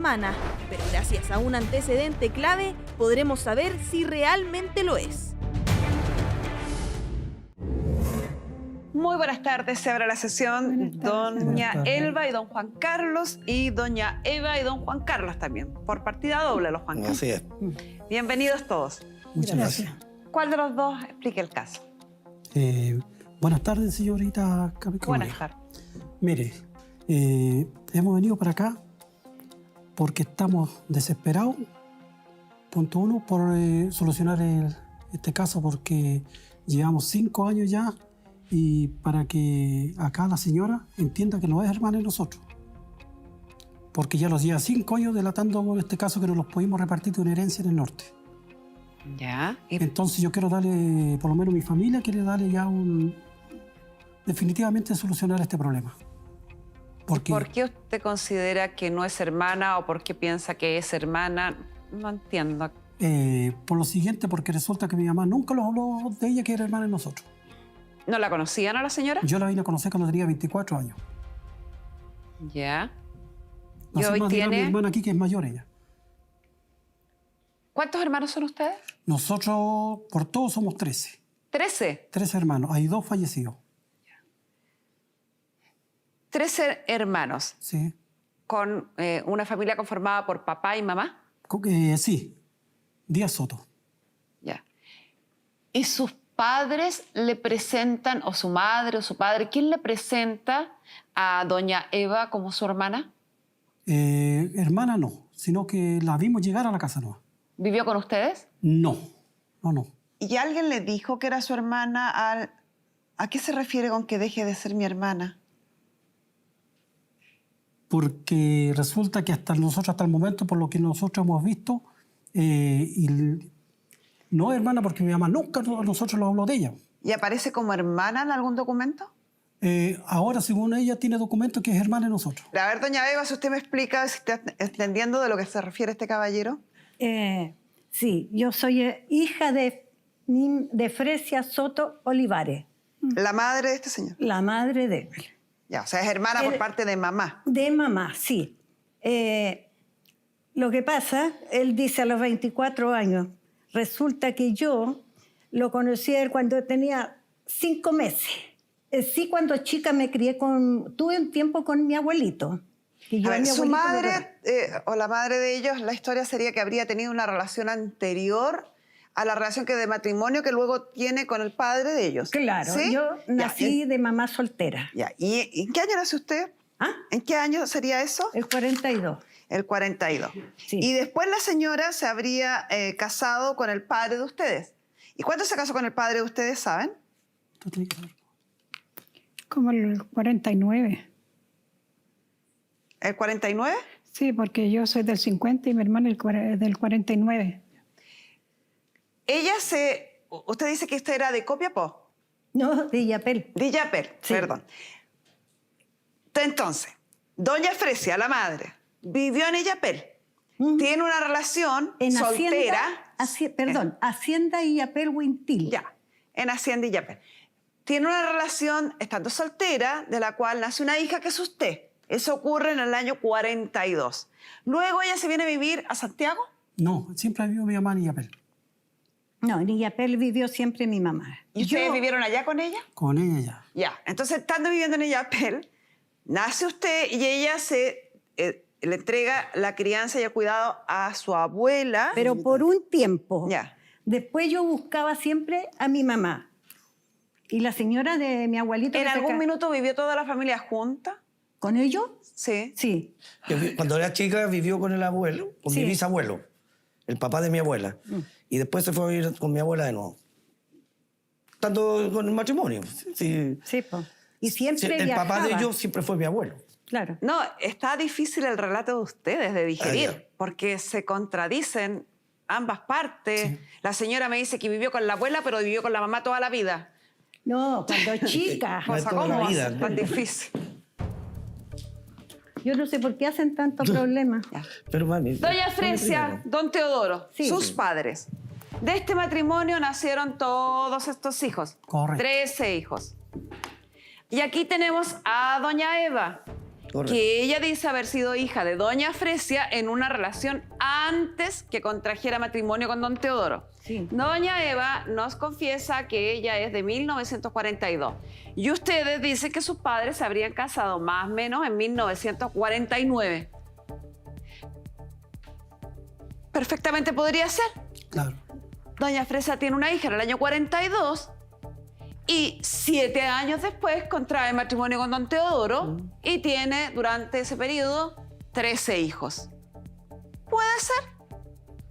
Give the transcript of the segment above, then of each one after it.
hermana, pero gracias a un antecedente clave podremos saber si realmente lo es. Muy buenas tardes, se abre la sesión. Doña Elba y don Juan Carlos, y doña Eva y don Juan Carlos también, por partida doble los Juan Carlos. Así es. Bienvenidos todos. Muchas gracias. ¿Cuál de los dos explique el caso? Buenas tardes, señorita Capricornio. Buenas tardes. Mire, hemos venido para acá porque estamos desesperados, punto uno, por solucionar este caso, porque llevamos 5 años ya, y para que acá la señora entienda que no es hermana de nosotros. Porque ya los lleva 5 años delatando por este caso que nos los pudimos repartir de una herencia en el norte. Ya. Entonces yo quiero darle, por lo menos mi familia quiere darle ya definitivamente solucionar este problema. Porque, ¿Por qué usted considera que no es hermana o por qué piensa que es hermana? No entiendo. por lo siguiente, porque resulta que mi mamá nunca nos habló de ella que era hermana de nosotros. ¿No la conocían a la señora? Yo la vine a conocer cuando tenía 24 años. Ya. No ¿Y sé hoy más dirá mi tiene? hermana aquí, que es mayor ella. ¿Cuántos hermanos son ustedes? Nosotros, por todos, somos 13. 13. 13 hermanos. Hay 2 fallecidos. 13 hermanos. Sí. ¿Con una familia conformada por papá y mamá? Sí. Díaz Soto. Ya. ¿Y sus padres le presentan, o su madre o su padre, quién le presenta a doña Eva como su hermana? Hermana no, sino que la vimos llegar a la casa nueva. ¿Vivió con ustedes? No. No. ¿Y alguien le dijo que era su hermana? ¿A qué se refiere con que deje de ser mi hermana? Porque resulta que hasta el momento, por lo que nosotros hemos visto, no es hermana porque mi mamá nunca a nosotros nos habló de ella. ¿Y aparece como hermana en algún documento? Ahora, según ella, tiene documentos que es hermana de nosotros. A ver, doña Eva, si usted me explica, si está entendiendo de lo que se refiere este caballero. Sí, yo soy hija de Fresia Soto Olivares, La madre de este señor. la madre de él. Ya, o sea, es hermana por parte de mamá. De mamá, sí. Lo que pasa, él dice a los 24 años, resulta que yo lo conocí a él cuando tenía 5 meses. Sí, cuando chica me crié tuve un tiempo con mi abuelito. Que yo A ver, mi su abuelito madre o la madre de ellos, la historia sería que habría tenido una relación anterior a la relación de matrimonio que luego tiene con el padre de ellos. Claro, ¿Sí? yo nací Ya, de mamá soltera. ya. ¿Y en qué año nace usted? ¿Ah? ¿En qué año sería eso? El 42. El 42. Sí. Y después la señora se habría casado con el padre de ustedes. ¿Y cuándo se casó con el padre de ustedes, saben? Tú tienes que saber. Como el 49. ¿El 49? Sí, porque yo soy del 50 y mi hermana es del 49. Usted dice que usted era de Copiapó, No, de Yapel. de Illapel, Sí. perdón. Entonces, doña Fresia, la madre, vivió en Illapel. Tiene una relación En soltera. Hacienda y Yapel Huintil. Ya, en Hacienda Illapel. Tiene una relación estando soltera, de la cual nace una hija que es usted. Eso ocurre en el año 42. Luego ella se viene a vivir a Santiago. No, siempre vivió mi mamá en Illapel. No, en Yapel vivió siempre mi mamá. ¿Y ustedes vivieron allá con ella? Con ella ya. Ya, entonces estando viviendo en Illapel, nace usted y ella le entrega la crianza y el cuidado a su abuela. Pero por un tiempo. Ya. Después yo buscaba siempre a mi mamá. Y la señora de mi abuelito... ¿En que se algún ca- minuto vivió toda la familia junta? ¿Con ellos? Sí. Sí. Cuando era chica vivió con el abuelo, con Sí. mi bisabuelo, el papá de mi abuela. Y después se fue a vivir con mi abuela de nuevo. Tanto con el matrimonio. Sí. Sí, po. Y siempre el viajaba. papá de ellos siempre fue mi abuelo. Claro. No, está difícil el relato de ustedes de digerir, ya. porque se contradicen ambas partes. Sí. La señora me dice que vivió con la abuela, pero vivió con la mamá toda la vida. No, cuando chica. No es Cosa, toda la ¿cómo va a vida, ser ¿no? tan difícil? Yo no sé por qué hacen tantos problemas. Ya. Pero mami, Doña Fresia, don Teodoro, Sí. sus padres. De este matrimonio nacieron todos estos hijos. Correcto. 13 hijos. Y aquí tenemos a doña Eva. Correcto. que ella dice haber sido hija de doña Fresia en una relación antes que contrajera matrimonio con don Teodoro. Sí. Doña Eva nos confiesa que ella es de 1942 y ustedes dicen que sus padres se habrían casado más o menos en 1949. Perfectamente podría ser. Claro. Doña Fresia tiene una hija en el año 42 y 7 años después contrae matrimonio con don Teodoro y tiene durante ese periodo 13 hijos. ¿Puede ser?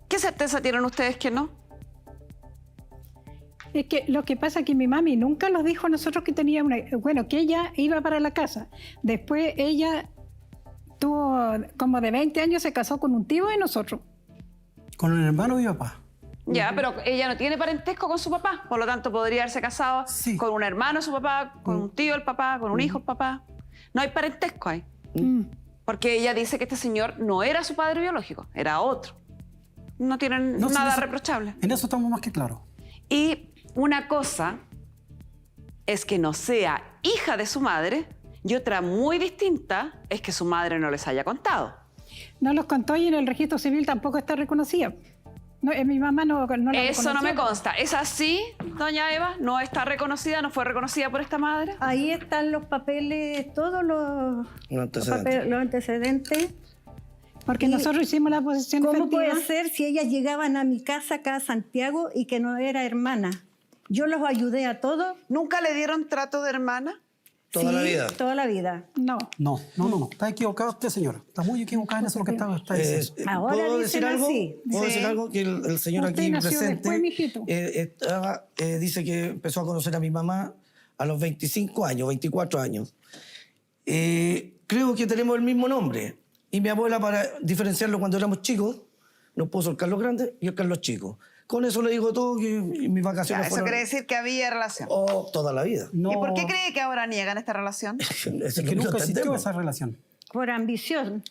¿Qué certeza tienen ustedes que no? Es que lo que pasa es que mi mami nunca nos dijo a nosotros que tenía una... Bueno, que ella iba para la casa. Después ella tuvo como de 20 años, se casó con un tío de nosotros. Con el hermano de mi papá. Ya, pero ella no tiene parentesco con su papá, por lo tanto podría haberse casado Sí. con un hermano de su papá, con un tío del papá, con un hijo del papá. No hay parentesco ahí. Porque ella dice que este señor no era su padre biológico, era otro. No tienen No, sí, nada eso- reprochable. En eso estamos más que claros. Y una cosa es que no sea hija de su madre y otra muy distinta es que su madre no les haya contado. No los contó y en el registro civil tampoco está reconocida. No, mi mamá no la Eso no me reconoció. consta. ¿Es así, doña Eva? ¿No está reconocida? ¿No fue reconocida por esta madre? Ahí están los papeles, todos los antecedentes. los antecedentes. Porque Y- nosotros hicimos la posesión ¿Cómo efectiva. puede ser si ellas llegaban a mi casa acá a Santiago y que no era hermana? Yo los ayudé a todos. ¿Nunca le dieron trato de hermana? Toda la Sí, vida. Toda la vida. No. No. Está equivocado usted, señora. Está muy equivocada en eso lo que está diciendo. Ahora ¿Puedo dicen decir algo? así. ¿Puedo Sí. decir algo? Que el señor Usted aquí nació presente después, mijito. dice que empezó a conocer a mi mamá a los 25 años, 24 años. Creo que tenemos el mismo nombre. Y mi abuela, para diferenciarlo cuando éramos chicos, nos puso el Carlos Grande y el Carlos Chico. Con eso le digo todo, que mis Ya, vacaciones eso fueron... quiere decir que había relación. Toda la vida. No, ¿Y por qué cree que ahora niegan esta relación? Eso es que lo que no nunca existió entendemos. esa relación. Por ambición.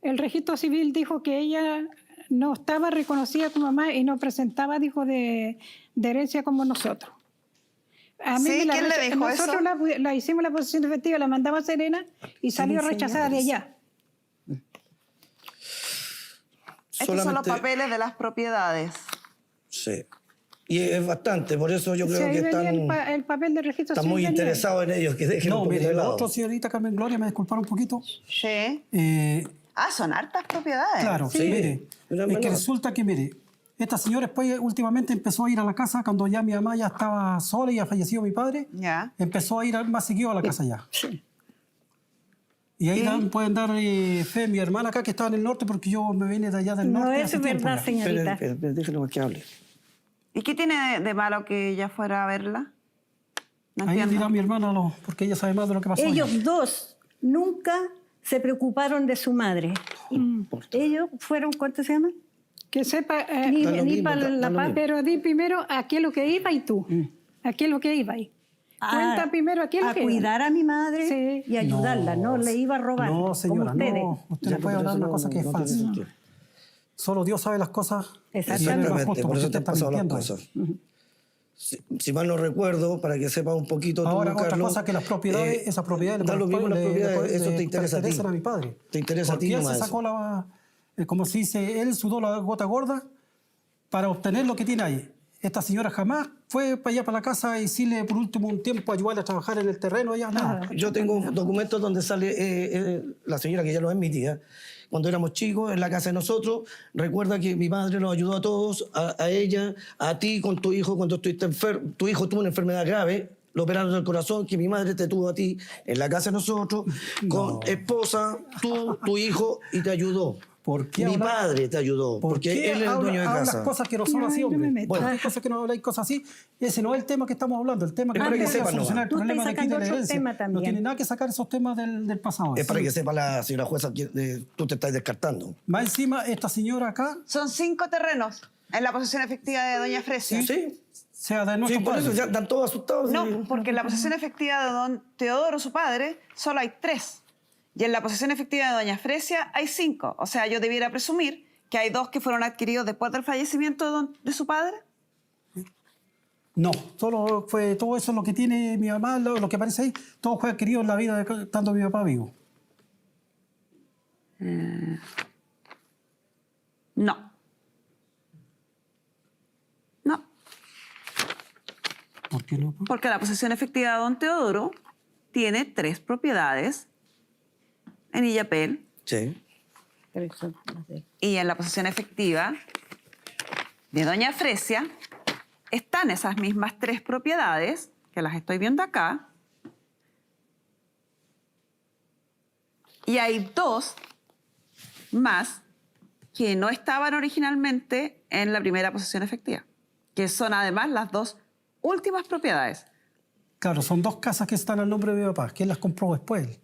El registro civil dijo que ella no estaba reconocida como mamá y no presentaba, dijo, de herencia como nosotros. A Sí, me ¿quién le dijo nosotros eso? la hicimos la posesión efectiva, la mandamos a Serena y salió Sí, rechazada de allá. Estos son los Solamente- papeles de las propiedades. Sí. Y es bastante, por eso yo Sí, creo ahí que venía están, el papel del registro están civil. muy venía. interesados en ellos, que dejen un No, poquito mire, de lo lado. otro, señorita Carmen Gloria, me disculparon un poquito. Sí. Ah, son hartas propiedades. Claro, Sí. mire, Pero es que menor. resulta que, mire, esta señora después últimamente empezó a ir a la casa cuando ya mi mamá ya estaba sola y ha fallecido mi padre. Ya. Empezó a ir más seguido a la casa ya. Y ahí pueden dar fe mi hermana acá que estaba en el norte porque yo me vine de allá del No norte. es hace tiempo verdad, ya. señorita. Espera, déjenlo que hable. ¿Y qué tiene de malo que ella fuera a verla? No Ahí entiendo. dirá mi hermana, porque ella sabe más de lo que pasó. Ellos allá. dos nunca se preocuparon de su madre. Ellos fueron, ¿cuánto se llama? Que sepa, Ni, Da lo ni mismo, para da la lo paz. mismo. pero di primero a qué es lo que iba y tú. A qué es lo que iba y. Cuenta primero a qué es lo a que iba. cuidar a mi madre Sí. y ayudarla, no, le iba a robar. No, señora, como ustedes. no. Usted Ya, no puede pero hablar eso una no- cosa que es no tiene falsa. sentido. Solo Dios sabe las cosas. Exactamente. y Él es más Exactamente, justo, por eso porque te usted han está pasado las mintiendo. cosas. Si mal no recuerdo, para que sepas un poquito tú, Ahora, otra Carlos, cosa que las propiedades, esas propiedades da lo mismo las propiedades, eso te interesa a ti. pertenecen a mi padre. Te interesa a Porque ti él nomás se sacó la, como se dice, él sudó la gota gorda para obtener lo que tiene ahí. Esta señora jamás fue para allá, para la casa, y decirle por último un tiempo ayudarle a trabajar en el terreno allá, nada. Yo tengo documentos donde sale la señora, que ya no es mi tía, cuando éramos chicos, en la casa de nosotros, recuerda que mi madre nos ayudó a todos, a ella, a ti con tu hijo cuando estuviste enfermo. Tu hijo tuvo una enfermedad grave, lo operaron del corazón, que mi madre te tuvo a ti en la casa de nosotros, con esposa, tú, tu hijo, y te ayudó. ¿Por qué Mi habla- padre te ayudó, ¿Por porque qué él es el dueño de hablas casa. cosas que no son No, así, yo me hombre? meto. Bueno, hay cosas que no habláis cosas así. Ese no es el tema que estamos hablando. El tema que Es para que queremos sepan solucionar el nomás. Tú problema estás de aquí de la sacando otro herencia. tema No también. tiene nada que sacar esos temas del pasado. Es para Sí. que sepa la señora jueza que tú te estás descartando. Más encima, esta señora acá, Son 5 terrenos en la posesión efectiva de doña Fresia. Sí, sea de sí, nuestro por eso padre. ya están todos asustados. No, sí. porque en la posesión efectiva de don Teodoro, su padre, solo hay 3. Y en la posesión efectiva de doña Fresia hay 5. O sea, yo debiera presumir que hay 2 que fueron adquiridos después del fallecimiento de su padre. No, solo fue todo eso lo que tiene mi mamá, lo que aparece ahí, todo fue adquirido en la vida de estando mi papá vivo. No. No, ¿Por qué no? porque la posesión efectiva de don Teodoro tiene 3 propiedades en Illapel Sí. y en la posesión efectiva de doña Fresia están esas mismas 3 propiedades, que las estoy viendo acá, y hay 2 más que no estaban originalmente en la primera posesión efectiva, que son además las 2 últimas propiedades. Claro, son 2 casas que están al nombre de mi papá. ¿Quién las compró después?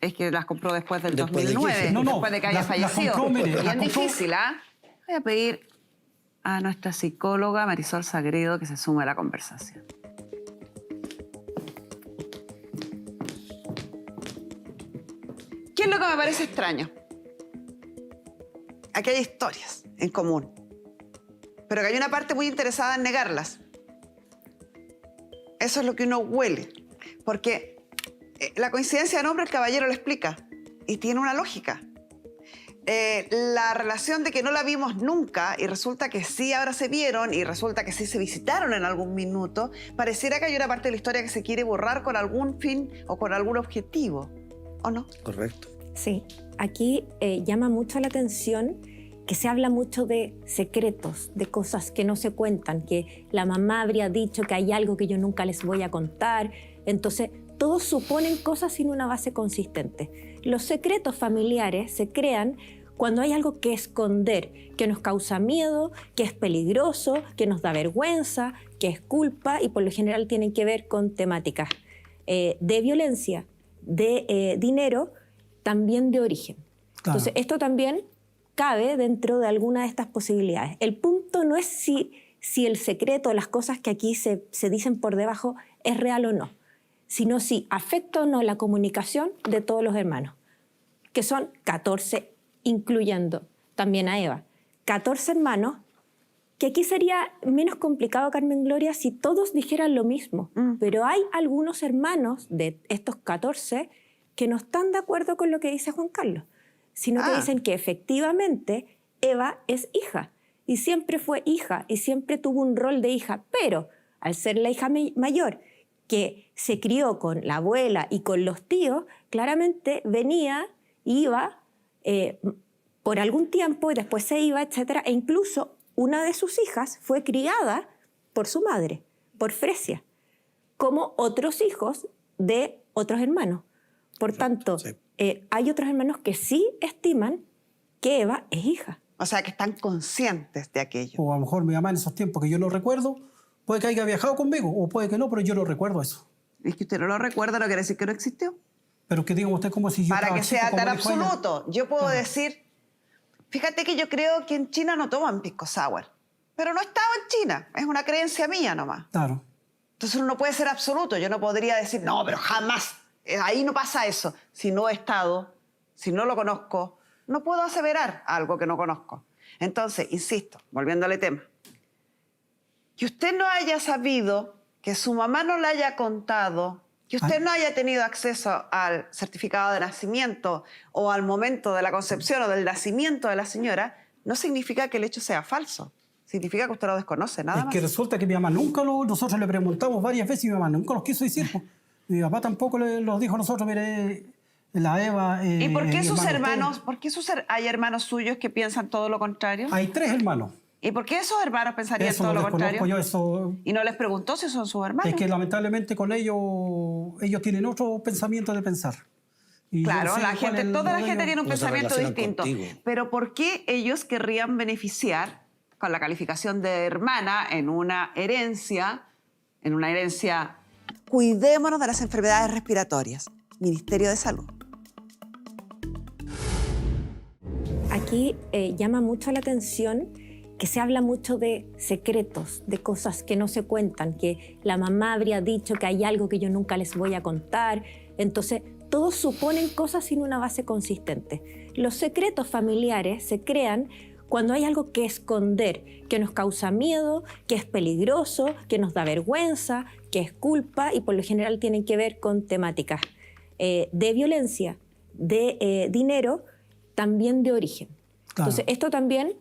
Es que las compró después del Después de 2009, que- No, no, después de que haya las fallecido. compró, mire, las Bien compró- difícil, ¿ah? Voy a pedir a nuestra psicóloga Marisol Sagredo que se sume a la conversación. ¿Qué es lo que me parece extraño? Aquí hay historias en común, pero que hay una parte muy interesada en negarlas. Eso es lo que uno huele, porque la coincidencia de nombre el caballero lo explica y tiene una lógica. La relación de que no la vimos nunca y resulta que sí ahora se vieron y resulta que sí se visitaron en algún minuto, pareciera que hay una parte de la historia que se quiere borrar con algún fin o con algún objetivo, ¿o no? Correcto. Sí, aquí llama mucho la atención que se habla mucho de secretos, de cosas que no se cuentan, que la mamá habría dicho que hay algo que yo nunca les voy a contar. Entonces, todos suponen cosas sin una base consistente. Los secretos familiares se crean cuando hay algo que esconder, que nos causa miedo, que es peligroso, que nos da vergüenza, que es culpa y por lo general tienen que ver con temáticas de violencia, de dinero, también de origen. Claro. Entonces, esto también cabe dentro de alguna de estas posibilidades. El punto no es si el secreto, las cosas que aquí se dicen por debajo, es real o no, sino si afecta o no la comunicación de todos los hermanos, que son 14, incluyendo también a Eva. 14 hermanos, que aquí sería menos complicado, Carmen Gloria, si todos dijeran lo mismo. Pero hay algunos hermanos de estos 14 que no están de acuerdo con lo que dice Juan Carlos, sino que dicen que efectivamente Eva es hija y siempre fue hija y siempre tuvo un rol de hija, pero al ser la hija mayor que se crió con la abuela y con los tíos, claramente venía, iba por algún tiempo y después se iba, etc. E incluso una de sus hijas fue criada por su madre, por Fresia, como otros hijos de otros hermanos. Por tanto, Sí. Hay otros hermanos que sí estiman que Eva es hija. O sea, que están conscientes de aquello. O a lo mejor mi mamá en esos tiempos que yo no recuerdo, puede que haya viajado conmigo, o puede que no, pero yo no recuerdo eso. Es que usted no lo recuerda, no quiere decir que no existió. Pero que diga usted como si yo Para estaba que chico, sea como tan dijo ella. absoluto, yo puedo decir, fíjate que yo creo que en China no toman pisco sour, pero no estaba en China, es una creencia mía nomás. Claro. Entonces uno no puede ser absoluto, yo no podría decir, no, pero jamás, ahí no pasa eso. Si no he estado, si no lo conozco, no puedo aseverar algo que no conozco. Entonces, insisto, volviendo al tema, que usted no haya sabido, que su mamá no le haya contado, que usted no haya tenido acceso al certificado de nacimiento o al momento de la concepción o del nacimiento de la señora, no significa que el hecho sea falso. Significa que usted lo desconoce, nada Es más. que resulta que mi mamá nunca nosotros le preguntamos varias veces y mi mamá nunca nos quiso decir. Pues. Mi papá tampoco nos dijo a nosotros, mire, la Eva... ¿Y por qué mi sus hermano, hermanos, hay hermanos suyos que piensan todo lo contrario? Hay 3 hermanos. ¿Y por qué esos hermanos pensarían Eso todo lo lo desconozco contrario? yo, eso... Y no les preguntó si son sus hermanos. Es que lamentablemente con ellos tienen otro pensamiento de pensar. Y yo Claro, no sé la cuál gente, es el toda la dueño. gente tiene un No se pensamiento relacionan distinto. contigo. Pero ¿por qué ellos querrían beneficiar con la calificación de hermana en una herencia? Cuidémonos de las enfermedades respiratorias. Ministerio de Salud. Aquí llama mucho la atención que se habla mucho de secretos, de cosas que no se cuentan, que la mamá habría dicho que hay algo que yo nunca les voy a contar. Entonces, todos suponen cosas sin una base consistente. Los secretos familiares se crean cuando hay algo que esconder, que nos causa miedo, que es peligroso, que nos da vergüenza, que es culpa y por lo general tienen que ver con temáticas de violencia, de dinero, también de origen. Claro. Entonces, esto también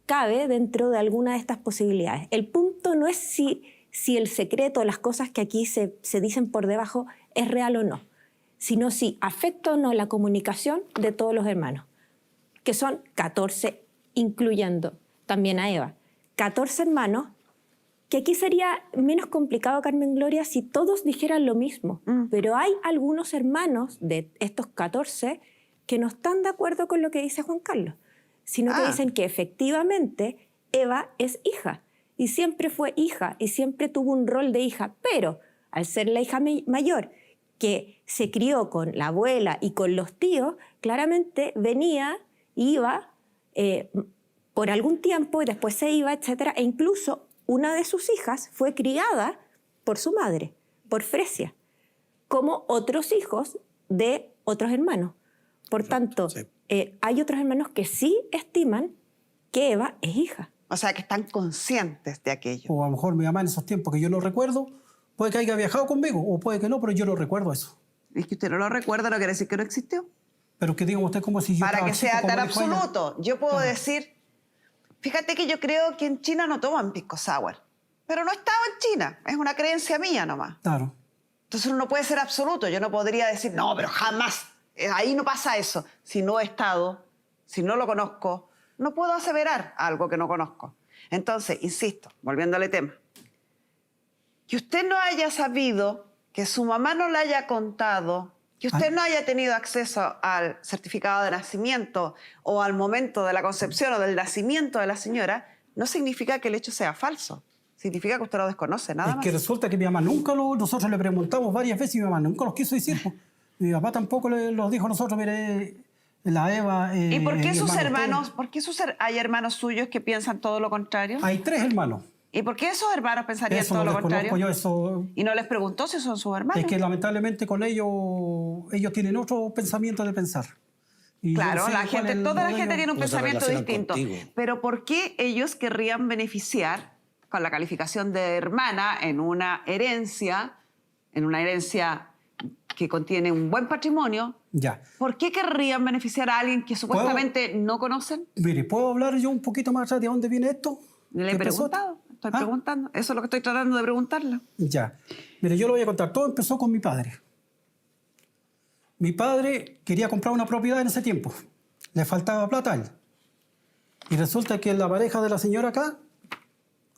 cabe dentro de alguna de estas posibilidades. El punto no es si el secreto, las cosas que aquí se dicen por debajo, es real o no, sino si afecta o no la comunicación de todos los hermanos, que son 14, incluyendo también a Eva. 14 hermanos, que aquí sería menos complicado, Carmen Gloria, si todos dijeran lo mismo. Pero hay algunos hermanos de estos 14 que no están de acuerdo con lo que dice Juan Carlos, sino que dicen que efectivamente Eva es hija, y siempre fue hija, y siempre tuvo un rol de hija, pero al ser la hija mayor, que se crió con la abuela y con los tíos, claramente venía, iba por algún tiempo y después se iba, etc. E incluso una de sus hijas fue criada por su madre, por Fresia, como otros hijos de otros hermanos. Por tanto, hay otros hermanos que sí estiman que Eva es hija. O sea, que están conscientes de aquello. O a lo mejor mi mamá en esos tiempos que yo no recuerdo, puede que haya viajado conmigo, o puede que no, pero yo no recuerdo eso. Es que usted no lo recuerda, no quiere decir que no existió. Pero que diga usted como si yo Para estaba que chico, sea como tan dijo ella. absoluto, yo puedo decir, fíjate que yo creo que en China no toman pisco sour, pero no estaba en China, es una creencia mía nomás. Claro. Entonces uno no puede ser absoluto, yo no podría decir, no, pero jamás, ahí no pasa eso. Si no he estado, si no lo conozco, no puedo aseverar algo que no conozco. Entonces, insisto, volviendo al tema, que usted no haya sabido, que su mamá no le haya contado, que usted no haya tenido acceso al certificado de nacimiento o al momento de la concepción o del nacimiento de la señora, no significa que el hecho sea falso. Significa que usted lo desconoce, nada Es más. que resulta que mi mamá nunca nosotros le preguntamos varias veces y mi mamá nunca los quiso decir. Pues. Mi papá tampoco los dijo a nosotros, mire, la Eva... ¿Y por qué mi sus hermano, hermanos, todo. por qué hay hermanos suyos que piensan todo lo contrario? Hay 3 hermanos. ¿Y por qué esos hermanos pensarían Eso todo lo lo desconozco contrario? yo, eso... ¿Y no les preguntó si son sus hermanos? Es que lamentablemente con ellos tienen otro pensamiento de pensar. Y yo Claro, no sé la cuál gente, es toda la de gente ellos. tiene un No se pensamiento relacionan distinto. contigo. Pero ¿por qué ellos querrían beneficiar con la calificación de hermana en una herencia que contiene un buen patrimonio? Ya. ¿Por qué querrían beneficiar a alguien que supuestamente no conocen? Mire, ¿puedo hablar yo un poquito más atrás de dónde viene esto? Le he ¿Qué empezó? preguntado, estoy preguntando. Eso es lo que estoy tratando de preguntarle. Ya. Mire, yo lo voy a contar. Todo empezó con mi padre. Mi padre quería comprar una propiedad en ese tiempo. Le faltaba plata a él. Y resulta que la pareja de la señora acá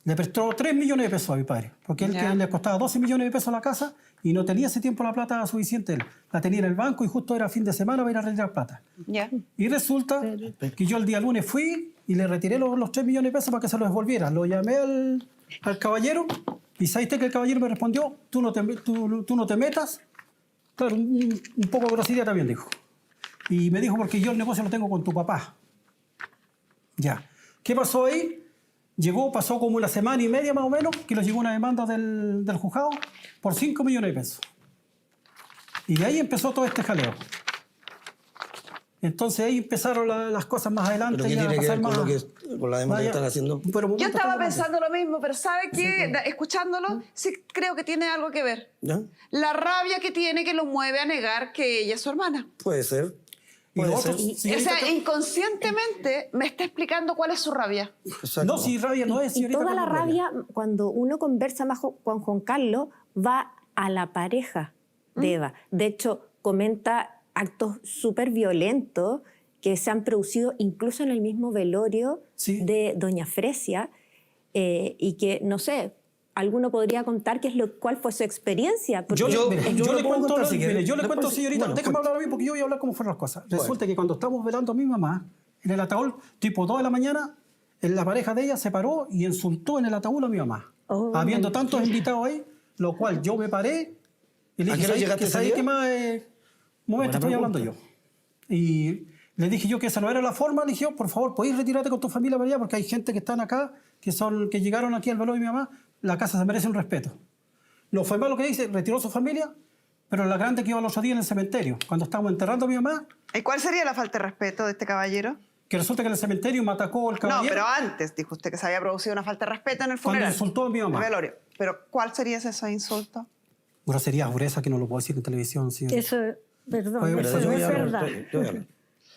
le prestó 3 millones de pesos a mi padre. Porque él Ya. le costaba 12 millones de pesos la casa y no tenía ese tiempo la plata suficiente él. La tenía en el banco y justo era fin de semana para ir a retirar plata. Ya. Y resulta que yo el día lunes fui y le retiré los 3 millones de pesos para que se los devolviera. Lo llamé al caballero y ¿sabes que el caballero me respondió? Tú no te metas. Claro, un poco de grosería también dijo. Y me dijo, porque yo el negocio lo tengo con tu papá. Ya. ¿Qué pasó ahí? Pasó como una semana y media más o menos, que le llegó una demanda del juzgado por 5 millones de pesos. Y de ahí empezó todo este jaleo. Entonces ahí empezaron las cosas más adelante. ¿Pero qué ya a tiene que ver pasar con, más- con la demanda que están haciendo? Pero un momento, Yo estaba espérate. pensando lo mismo, pero ¿sabe qué? Escuchándolo, sí creo que tiene algo que ver. ¿Ya? La rabia que tiene que lo mueve a negar que ella es su hermana. Puede ser. Y Puede lo ser. otro, O señorita, sea, inconscientemente me está explicando cuál es su rabia. Exacto. no, si rabia no es, Y señorita. toda la Carmen Gloria. rabia, cuando uno conversa más con Juan Carlos, va a la pareja de Eva. De hecho, comenta actos súper violentos que se han producido incluso en el mismo velorio Sí. de doña Fresia y que, no sé, alguno podría contar cuál fue su experiencia. Porque Mire, yo yo lo le puedo cuento, contar, si mire, quiere. yo le cuento, Después, señorita, bueno, déjame cuente. hablar a mí porque yo voy a hablar cómo fueron las cosas. Resulta que cuando estamos velando a mi mamá, en el ataúd, tipo 2 de la mañana, la pareja de ella se paró y insultó en el ataúd a mi mamá. Oh, Habiendo tantos invitados ahí, lo cual yo me paré y le ¿A qué dije, hora llegaste ese ¿sabes día? qué más? Momento, estoy hablando yo. Y le dije yo que esa no era la forma, le dije yo, por favor, ¿podéis retirarte con tu familia para allá? Porque hay gente que están acá, que llegaron aquí al velorio de mi mamá, la casa se merece un respeto. No fue mal lo que dice, retiró su familia, pero la grande que iba los otros días en el cementerio, cuando estábamos enterrando a mi mamá, ¿Y cuál sería la falta de respeto de este caballero? que resulta que en el cementerio me atacó el caballero. No, pero antes dijo usted que se había producido una falta de respeto en el Cuando funeral. insultó a mi mamá. En el velorio. Pero ¿cuál sería ese insulto? Grosería, dureza, que no lo puedo decir en televisión, señor. Eso Perdón, Oye, eso Pero yo no voy es a hablar, verdad. yo voy a hablar.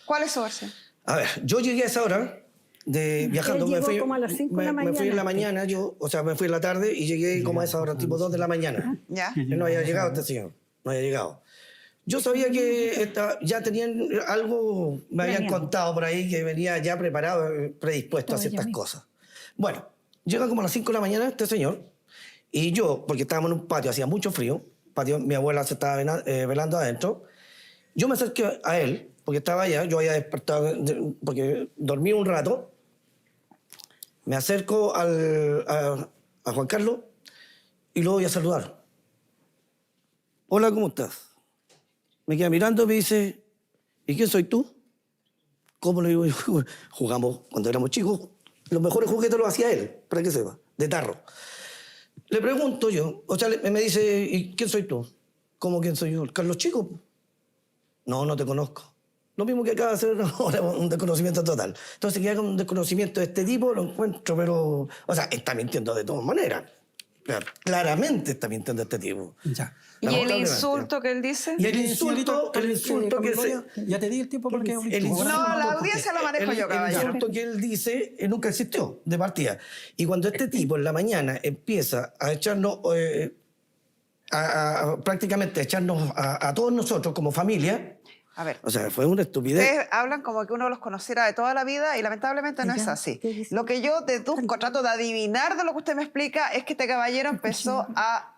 ¿Cuál es su versión? A ver, yo llegué a esa hora de viajando. Él llegó como a las 5 de la me fui en la mañana. mañana, me fui en la tarde y llegué como a esa hora, tipo 2 de la mañana. ¿Ya? Él no había llegado este señor, no había llegado. Yo sabía que ya tenían algo, me habían Planeado. contado por ahí que venía ya preparado, predispuesto a ciertas cosas. Bueno, llega como a las 5 de la mañana este señor y yo, porque estábamos en un patio, hacía mucho frío, patio, mi abuela se estaba velando adentro, yo me acerqué a él, porque estaba allá, yo había despertado, porque dormí un rato, me acerco a Juan Carlos y lo voy a saludar. Hola, ¿cómo estás? Me queda mirando y me dice, ¿y quién soy tú? ¿Cómo le digo yo? Jugamos cuando éramos chicos. Los mejores juguetes los hacía él, para que sepa, de tarro. Le pregunto yo, o sea, me dice, ¿y quién soy tú? ¿Cómo quién soy yo? ¿El Carlos Chico? No, no te conozco. Lo mismo que acaba de hacer ahora, un desconocimiento total. Entonces, queda con un desconocimiento de este tipo, lo encuentro, pero... O sea, está mintiendo de todas maneras. Claramente está mintiendo este tipo. Ya. ¿Y el Lamentablemente. insulto que él dice? Y el insulto que se... Ya te di el tiempo porque El insulto, No, la audiencia lo manejo yo, el caballero. insulto que él dice nunca existió de partida. Y cuando este tipo en la mañana empieza a echarnos, prácticamente a echarnos a todos nosotros como familia, A ver. o sea, fue una estupidez. Ustedes hablan como que uno los conociera de toda la vida y lamentablemente no es así. Lo que yo deduzco, trato de adivinar de lo que usted me explica, es que este caballero empezó a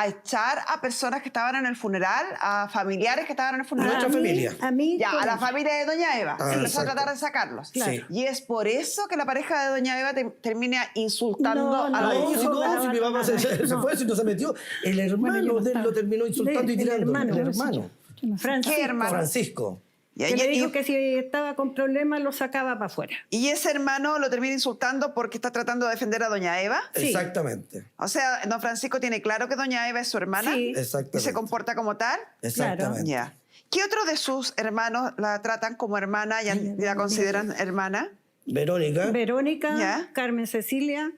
echar a personas que estaban en el funeral, a familiares que estaban en el funeral. Nuestra familia. A mí, Ya, a la familia de Doña Eva. Ah, Empezó a exacto. tratar de sacarlos. Claro. Y es por eso que la pareja de Doña Eva termina insultando No, a no, los No, hijos. si no, si mi mamá se No. fue, si no se metió. El hermano de él lo terminó insultando y El tirando. hermano. El hermano. Francisco, ¿Qué hermano? Francisco. Y, que le y- dijo que si estaba con problemas lo sacaba para afuera. y ese hermano lo termina insultando porque está tratando de defender a Doña Eva. Sí. Exactamente. O sea, don Francisco tiene claro que Doña Eva es su hermana Sí. y Exactamente. se comporta como tal. Exactamente. Ya. ¿Qué otro de sus hermanos la tratan como hermana y la consideran hermana? Verónica. Verónica, ¿Ya? Carmen Cecilia,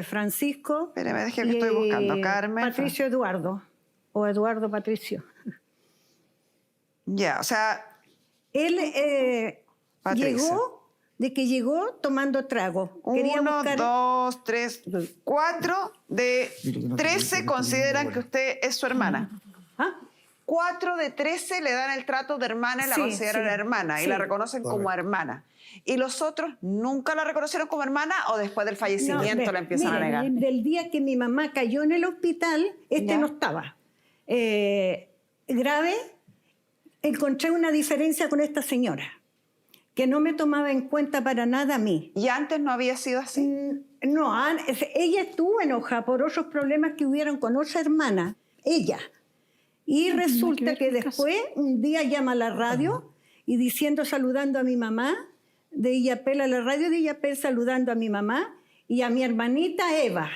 Francisco. Espérame, deje que estoy buscando. Carmen. Patricio Eduardo, o Eduardo Patricio. Ya, o sea, Él Patricia. llegó tomando trago. Quería 1, buscar- 2, 3, 4 de 13 consideran que usted es su hermana. ¿Ah? 4 de 13 le dan el trato de hermana y la Sí, consideran sí, hermana y sí. la reconocen como hermana. ¿Y los otros nunca la reconocieron como hermana o después del fallecimiento No, la empiezan mire, a negar? Del día que mi mamá cayó en el hospital, Ya. no estaba. Grave, encontré una diferencia con esta señora, que no me tomaba en cuenta para nada a mí. ¿Y antes no había sido así? No, ella estuvo enojada por otros problemas que hubieron con otra hermana, ella. Y tiene que resulta ver que con el caso. después, un día llama a la radio y diciendo, saludando a mi mamá, de Illapel a la radio de Illapel, saludando a mi mamá y a mi hermanita Eva,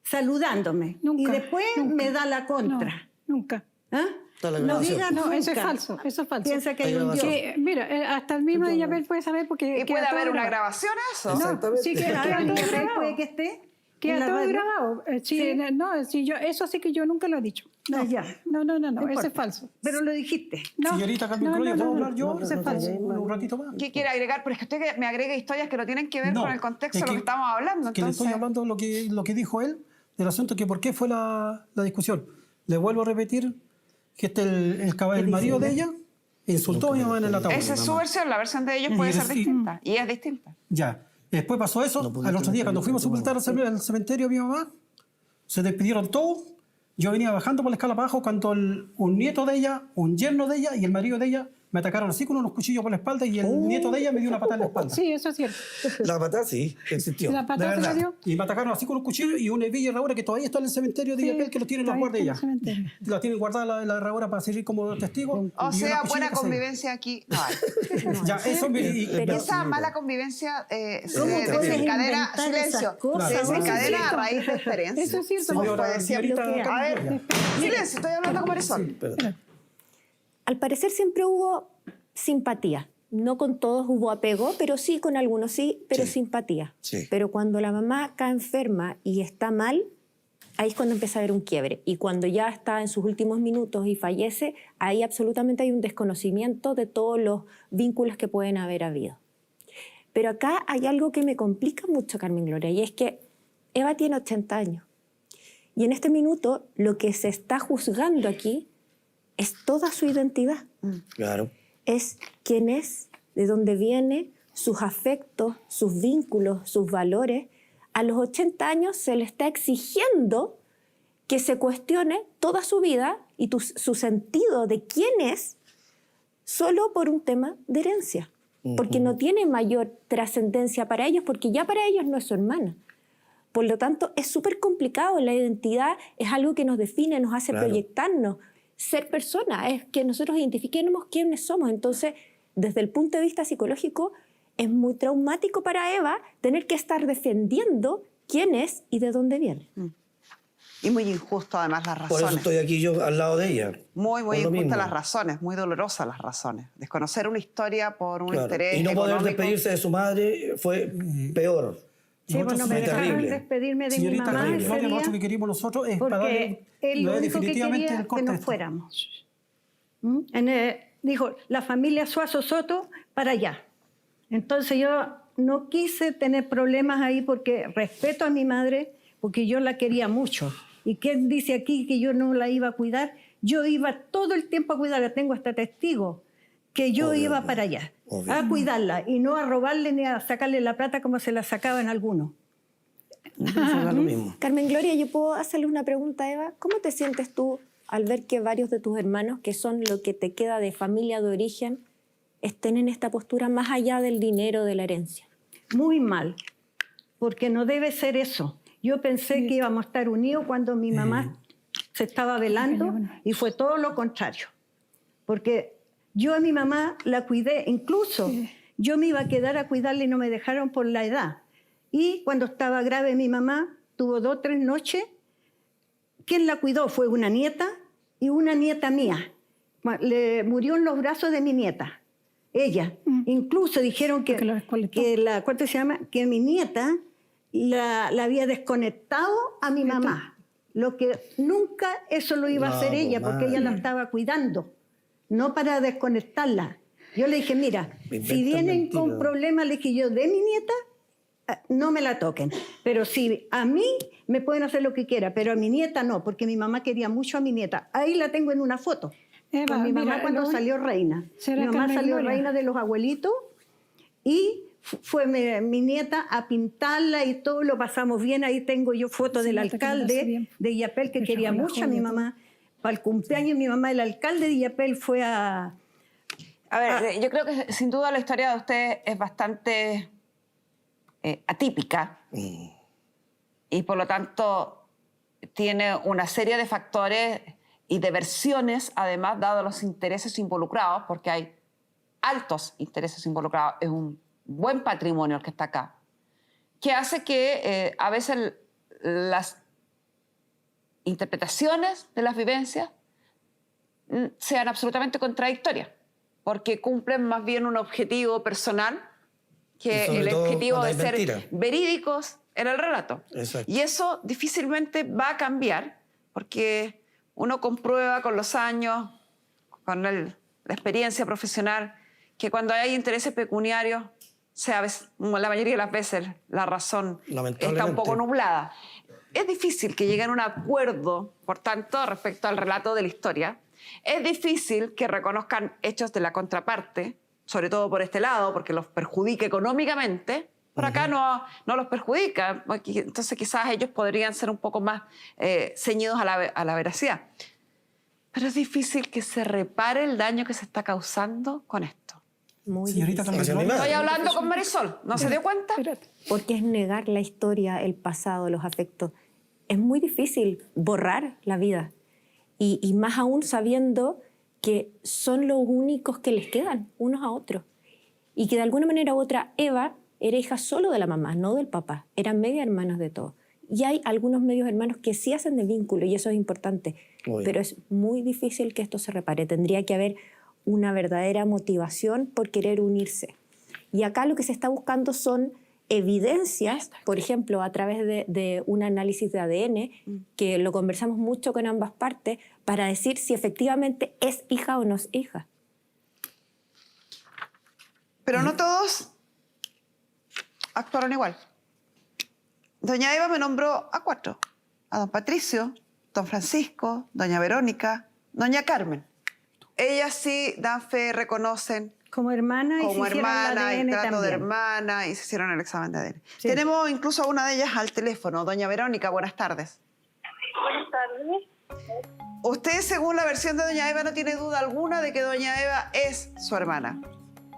saludándome. Nunca, y después nunca. me da la contra. No, nunca. ¿Ah? Está la No grabación. diga No, eso es nunca. falso, eso es falso. Piensa que Hay hay un Dios. grabación. Mira, hasta el mismo de Yapel puede saber porque ¿Y puede queda todo haber una grabado. grabación a eso? No, Exactamente. sí, queda Que todo Illapel grabado. puede que esté en Queda la todo radio. grabado. Eso sí que yo nunca lo he dicho. No, Ah, ya. no, eso importa. es falso. Pero lo dijiste. No, Señorita Carmen no, Croya, no, ¿puedo no, hablar yo? eso es falso. Un ratito más. ¿Qué quiere agregar? Pero es que usted me agrega historias que no tienen que ver No, con el contexto es de lo que estamos hablando. Que le estoy entonces- hablando lo que dijo él, del asunto que por qué fue la discusión. Le vuelvo a repetir que el marido de ella insultó a mi mamá en el ataúd. Esa es su versión, la versión de ellos puede Y ser es- distinta. Y es distinta. Ya. Después pasó eso. Al otro día, cuando fuimos a sepultar al cementerio de mi mamá, se despidieron todos. Yo venía bajando por la escala para abajo cuando un nieto de ella, un yerno de ella y el marido de ella me atacaron así con unos cuchillos por la espalda y el nieto de ella me dio una patada en la espalda. Sí, eso es cierto. La patada sí, existió. La patada de se la verdad. dio. Y me atacaron así con un cuchillo y una hebilla herradura que todavía está en el cementerio de Sí, Illapel, que lo tienen los todavía guardias está en el cementerio. La tienen guardada la herradura para servir como testigo. O y una sea, cuchilla buena casera. convivencia aquí no hay. Ya, eso me... Pero- Esa mala convivencia ¿Cómo se puedes desencadena, inventar silencio, esas cosas? se Claro. desencadena Eso es a raíz de cierto. diferencia. Eso es cierto. Como Señora, decía- señorita Lo que- A ver, Carmen, silencio, estoy hablando como eres Perdón. Al parecer siempre hubo simpatía. No con todos hubo apego, pero sí con algunos sí, pero Sí. simpatía. Sí. Pero cuando la mamá cae enferma y está mal, ahí es cuando empieza a haber un quiebre. Y cuando ya está en sus últimos minutos y fallece, ahí absolutamente hay un desconocimiento de todos los vínculos que pueden haber habido. Pero acá hay algo que me complica mucho, Carmen Gloria, y es que Eva tiene 80 años. Y en este minuto lo que se está juzgando aquí es toda su identidad. Claro. Es quién es, de dónde viene, sus afectos, sus vínculos, sus valores. A los 80 años se le está exigiendo que se cuestione toda su vida y su sentido de quién es solo por un tema de herencia. Porque no tiene mayor trascendencia para ellos, porque ya para ellos no es su hermana. Por lo tanto, es súper complicado. La identidad es algo que nos define, nos hace proyectarnos. Ser persona es que nosotros identifiquemos quiénes somos. Entonces, desde el punto de vista psicológico, es muy traumático para Eva tener que estar defendiendo quién es y de dónde viene. Y muy injusto, además, las razones. Por eso estoy aquí yo al lado de ella. Muy Por lo mismo. injustas las razones, muy dolorosas las razones. Desconocer una historia por un interés Y no poder económico. despedirse de su madre fue peor. Sí, bueno, me dejaron terrible. despedirme de mi Señorita mamá Carmen ese Gloria, día, nosotros lo que queríamos nosotros es pagarle porque él lo único que definitivamente quería el que corte de nos esto. fuéramos. Dijo, la familia Suazo Soto para allá. Entonces yo no quise tener problemas ahí porque respeto a mi madre, porque yo la quería mucho. ¿Y quién dice aquí que yo no la iba a cuidar? Yo iba todo el tiempo a cuidarla, tengo hasta testigos, que yo iba para allá a cuidarla y no a robarle ni a sacarle la plata como se la sacaban algunos. Da lo mismo. Carmen Gloria, yo puedo hacerle una pregunta a Eva. ¿Cómo te sientes tú al ver que varios de tus hermanos, que son lo que te queda de familia de origen, estén en esta postura más allá del dinero, de la herencia? Muy mal, porque no debe ser eso. Yo pensé que íbamos a estar unidos cuando mi mamá se estaba velando y fue todo lo contrario. Porque yo a mi mamá la cuidé, incluso yo me iba a quedar a cuidarla y no me dejaron por la edad. Y cuando estaba grave mi mamá, tuvo 2 o 3 noches. ¿Quién la cuidó? Fue una nieta y una nieta mía. Le murió en los brazos de mi nieta, ella. Incluso dijeron que ¿cuánto se llama? Que mi nieta la había desconectado a mi mamá. Lo que nunca eso lo iba a hacer ella, porque ella la estaba cuidando, no para desconectarla. Yo le dije, mira, si vienen con problemas, le dije yo, de mi nieta, no me la toquen. Pero si a mí me pueden hacer lo que quiera, pero a mi nieta no, porque mi mamá quería mucho a mi nieta. Ahí la tengo en una foto. Eva, con mi mamá mira, cuando salió reina. Mi mamá Carmen salió Gloria? reina de los abuelitos y fue mi nieta a pintarla y todo lo pasamos bien. Ahí tengo yo fotos del alcalde de Illapel, que quería mucho a mi mamá. Para el cumpleaños de mi mamá, el alcalde de Illapel fue a... A ver, yo creo que sin duda la historia de ustedes es bastante atípica y por lo tanto tiene una serie de factores y de versiones, además, dado los intereses involucrados, porque hay altos intereses involucrados, es un buen patrimonio el que está acá, que hace que a veces las interpretaciones de las vivencias sean absolutamente contradictorias, porque cumplen más bien un objetivo personal que el objetivo de ser verídicos en el relato. Exacto. Y eso difícilmente va a cambiar, porque uno comprueba con los años, con la experiencia profesional, que cuando hay intereses pecuniarios, la mayoría de las veces la razón está un poco nublada. Es difícil que lleguen a un acuerdo, por tanto, respecto al relato de la historia. Es difícil que reconozcan hechos de la contraparte, sobre todo por este lado, porque los perjudica económicamente. Por acá no los perjudica, entonces quizás ellos podrían ser un poco más ceñidos a la veracidad. Pero es difícil que se repare el daño que se está causando con esto. Muy Señorita difícil. Carmen Gloria. Estoy hablando con Marisol, ¿no se dio cuenta? Porque es negar la historia, el pasado, los afectos. Es muy difícil borrar la vida. Y más aún sabiendo que son los únicos que les quedan unos a otros. Y que de alguna manera u otra, Eva era hija solo de la mamá, no del papá. Eran media hermanas de todos. Y hay algunos medios hermanos que sí hacen de vínculo, y eso es importante. Pero es muy difícil que esto se repare. Tendría que haber una verdadera motivación por querer unirse. Y acá lo que se está buscando son evidencias, por ejemplo, a través de un análisis de ADN, que lo conversamos mucho con ambas partes, para decir si efectivamente es hija o no es hija. Pero no todos actuaron igual. Doña Eva me nombró a 4. A don Patricio, don Francisco, doña Verónica, doña Carmen. Ellas sí dan fe, reconocen Como hermana y como se hicieron el hermana, y ADN trato de también. hermana, y se hicieron el examen de ADN. Sí. Tenemos incluso a una de ellas al teléfono. Doña Verónica, buenas tardes. Buenas tardes. Usted, según la versión de doña Eva, no tiene duda alguna de que doña Eva es su hermana,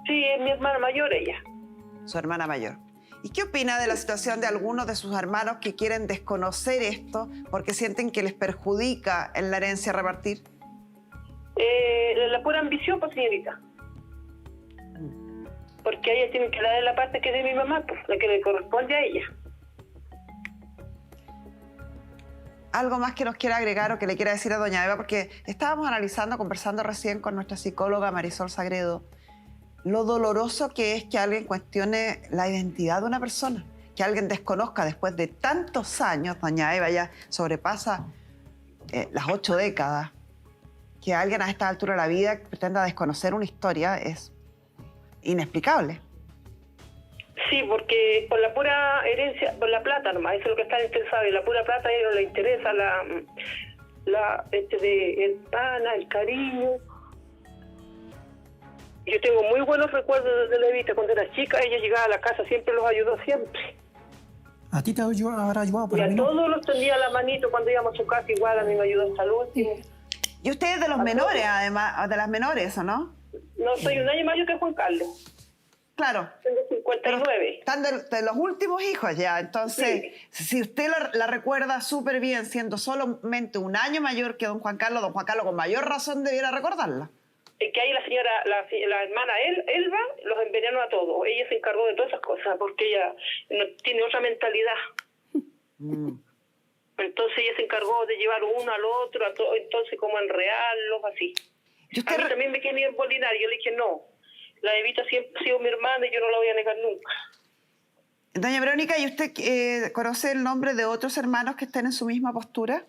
Sí, es mi hermana mayor ella. su hermana mayor. ¿Y qué opina de la situación de algunos de sus hermanos que quieren desconocer esto porque sienten que les perjudica en la herencia a repartir? La pura ambición, pues, señorita. Porque a ella tiene que darle la parte que es de mi mamá, pues, la que le corresponde a ella. Algo más que nos quiera agregar o que le quiera decir a doña Eva, porque estábamos analizando, conversando recién con nuestra psicóloga Marisol Sagredo, lo doloroso que es que alguien cuestione la identidad de una persona, que alguien desconozca después de tantos años. Doña Eva ya sobrepasa las 8 décadas. Que alguien a esta altura de la vida pretenda desconocer una historia es inexplicable. Sí, porque por la pura herencia, por la plata nomás, eso es lo que están interesados. Y la pura plata a ellos les interesa el pana, el cariño. Yo tengo muy buenos recuerdos de la Evita. Cuando era chica, ella llegaba a la casa, siempre los ayudó, siempre. ¿A ti te habrá ayudado, Y pero a a mí no? todos los tendía la manito cuando íbamos a su casa, igual a mí me ayudó hasta el último. Y usted es de los menores, además, de las menores, ¿o no? No, soy un año mayor que Juan Carlos. Claro. Tengo Pero 59. están de los últimos hijos ya. Entonces, si usted la recuerda súper bien, siendo solamente un año mayor que don Juan Carlos con mayor razón debiera recordarla. Es que ahí la hermana Elba los envenenó a todos. Ella se encargó de todas esas cosas porque ella no, tiene otra mentalidad. Entonces ella se encargó de llevar uno al otro, entonces como enredarlos, así. ¿Y usted A mí también me quería embolinar. Yo le dije, no, la Evita siempre ha sido mi hermana y yo no la voy a negar nunca. Doña Verónica, ¿y usted conoce el nombre de otros hermanos que estén en su misma postura?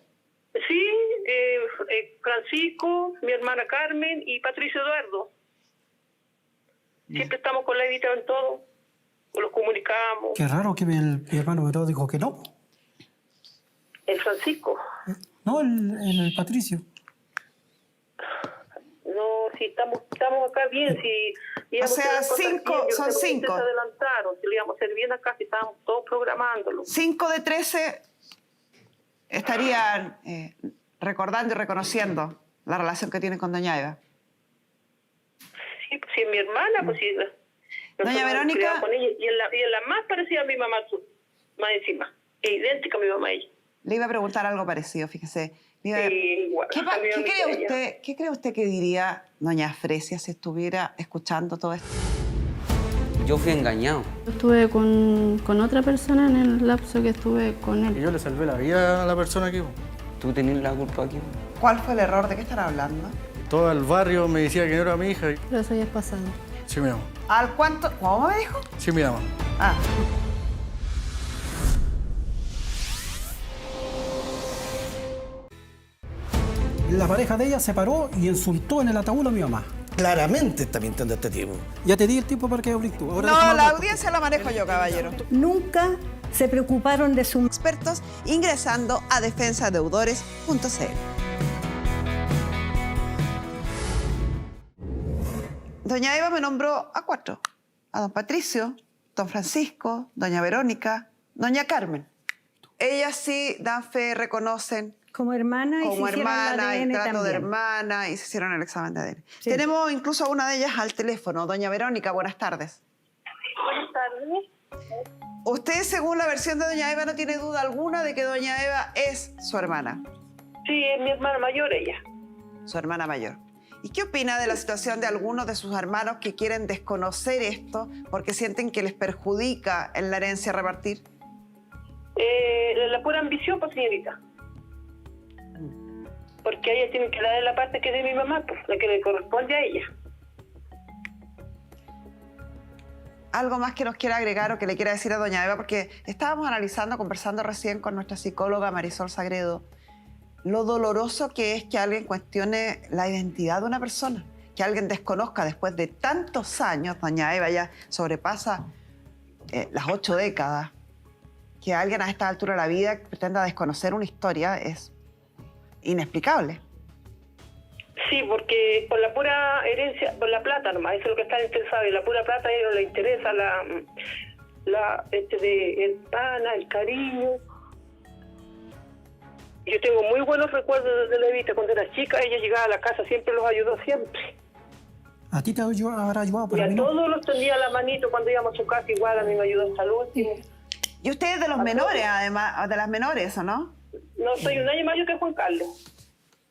Sí, Francisco, mi hermana Carmen y Patricio Eduardo. Siempre estamos con la Evita en todo, los comunicamos. Qué raro que mi hermano menor dijo que no. El Francisco. No, el Patricio. No, si estamos acá bien, si... O sea, son 5. Se adelantaron, si le íbamos a hacer bien acá, si estábamos todos programándolo. 5 de 13 estarían recordando y reconociendo la relación que tienen con doña Eva. Sí, pues si es mi hermana, pues sí. Doña Verónica... Con ella, y en la más parecida a mi mamá, más encima. Es idéntica a mi mamá ella. Le iba a preguntar algo parecido, fíjese. Le iba a- Sí, igual. A mí no me quería. ¿Qué cree usted que diría doña Fresia si estuviera escuchando todo esto? Yo fui engañado. Estuve con otra persona en el lapso que estuve con él. Yo le salvé la vida a la persona aquí. Tú tenías la culpa aquí. ¿Cuál fue el error? ¿De qué están hablando? Todo el barrio me decía que no era mi hija. Pero eso ya es pasado. Sí, mi amor. ¿Al cuánto? ¿Cómo me dijo? Sí, mi amor. Ah. La pareja de ella se paró y insultó en el ataúd a mi mamá. Claramente está mintiendo este tipo. Ya te di el tiempo para que hables tú. Ahora No, déjame la hablar. audiencia la manejo yo, caballero. Nunca se preocuparon de su Expertos ingresando a defensadeudores.cl. Doña Eva me nombró a 4. A don Patricio, don Francisco, doña Verónica, doña Carmen. Ellas sí dan fe, reconocen como hermana y como se hicieron hermana, el y ADN trato de también. hermana, y se hicieron el examen de ADN. Sí. Tenemos incluso a una de ellas al teléfono. Doña Verónica, buenas tardes. Buenas tardes. Usted, según la versión de doña Eva, no tiene duda alguna de que doña Eva es su hermana, Sí, es mi hermana mayor ella. su hermana mayor. ¿Y qué opina de la situación de algunos de sus hermanos que quieren desconocer esto porque sienten que les perjudica en la herencia a repartir? La pura ambición, pues, señorita. Porque a ella tiene que darle la parte que es de mi mamá, pues, la que le corresponde a ella. algo más que nos quiera agregar o que le quiera decir a doña Eva, porque estábamos analizando, conversando recién con nuestra psicóloga Marisol Sagredo, lo doloroso que es que alguien cuestione la identidad de una persona, que alguien desconozca después de tantos años, doña Eva ya sobrepasa las 8 décadas, que alguien a esta altura de la vida pretenda desconocer una historia es inexplicable. Sí, porque por la pura herencia, por la plata nomás, eso es lo que están interesados, y la pura plata a ellos les interesa el pana, el cariño. Yo tengo muy buenos recuerdos de la Evita cuando era chica, ella llegaba a la casa, siempre los ayudó, siempre. ¿A ti te habrá ayudado? Y Pero a a mí no. todos los tenía la manito cuando íbamos a su casa, igual a mí me ayudó hasta el último. Y usted es de los menores, además, de las menores, ¿o no? No, soy un año mayor que Juan Carlos.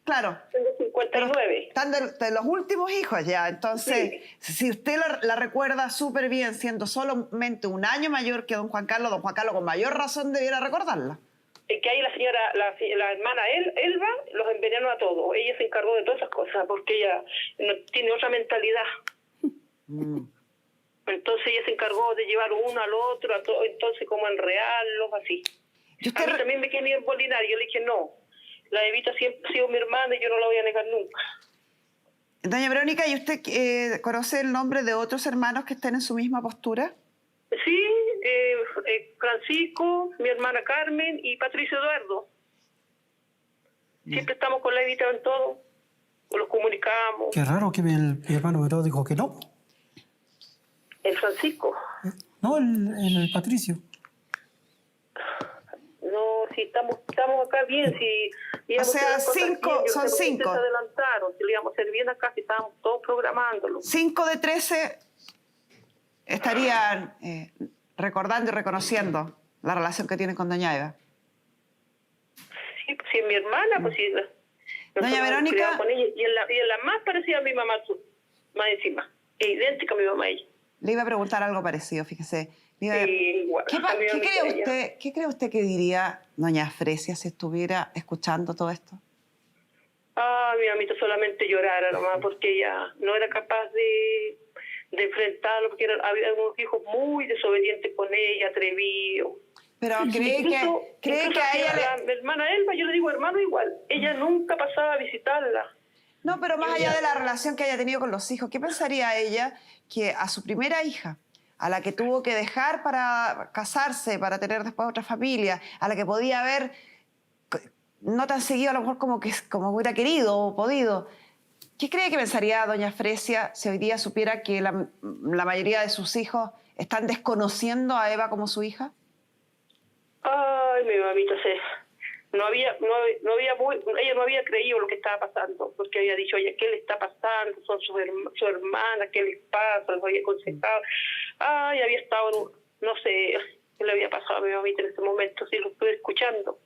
Claro. Tengo 59. Están de los últimos hijos ya, entonces, si usted la recuerda súper bien, siendo solamente un año mayor que don Juan Carlos con mayor razón debiera recordarla. Es que ahí la hermana Elba los envenenó a todos. Ella se encargó de todas esas cosas porque ella no, tiene otra mentalidad. Entonces ella se encargó de llevar uno al otro, entonces como enredarlos, así. A mí también me quería embolinar. Yo le dije, no, la Evita siempre ha sido mi hermana y yo no la voy a negar nunca. Doña Verónica, ¿y usted conoce el nombre de otros hermanos que estén en su misma postura? Sí, Francisco, mi hermana Carmen y Patricio Eduardo. Siempre estamos con la Evita en todo, los comunicamos. Qué raro que mi hermano Vero dijo que no. El Francisco. No, el Patricio. No, si estamos acá bien, si... O sea, son 5. Se adelantaron, si le íbamos a hacer bien acá, si estábamos todos programándolo. 5 de 13 estarían recordando y reconociendo la relación que tienen con doña Eva. Sí, pues si es mi hermana, pues sí. Doña Verónica... Con ella, y en la más parecida a mi mamá, más encima. Es idéntica a mi mamá ella. Le iba a preguntar algo parecido, fíjese. Igual, ¿Qué cree usted que diría doña Fresia si estuviera escuchando todo esto? Mi mamita solamente llorara nomás porque ella no era capaz de enfrentarlo, porque había unos hijos muy desobedientes con ella, atrevidos. Pero cree que a ella mi hermana Elba, yo le digo hermano igual, ella nunca pasaba a visitarla. No, pero más allá de la relación que haya tenido con los hijos, ¿qué pensaría ella que a su primera hija, a la que tuvo que dejar para casarse, para tener después otra familia, a la que podía haber no tan seguido a lo mejor como hubiera querido o podido, ¿qué cree que pensaría doña Fresia si hoy día supiera que la mayoría de sus hijos están desconociendo a Eva como su hija? Ay, mi mamita ella no había creído lo que estaba pasando, porque había dicho, oye, ¿qué le está pasando? Son su hermana, ¿qué les pasa? Les había aconsejado. Ay, había estado, no sé, qué le había pasado a mi mamita en ese momento, sí lo estuve escuchando.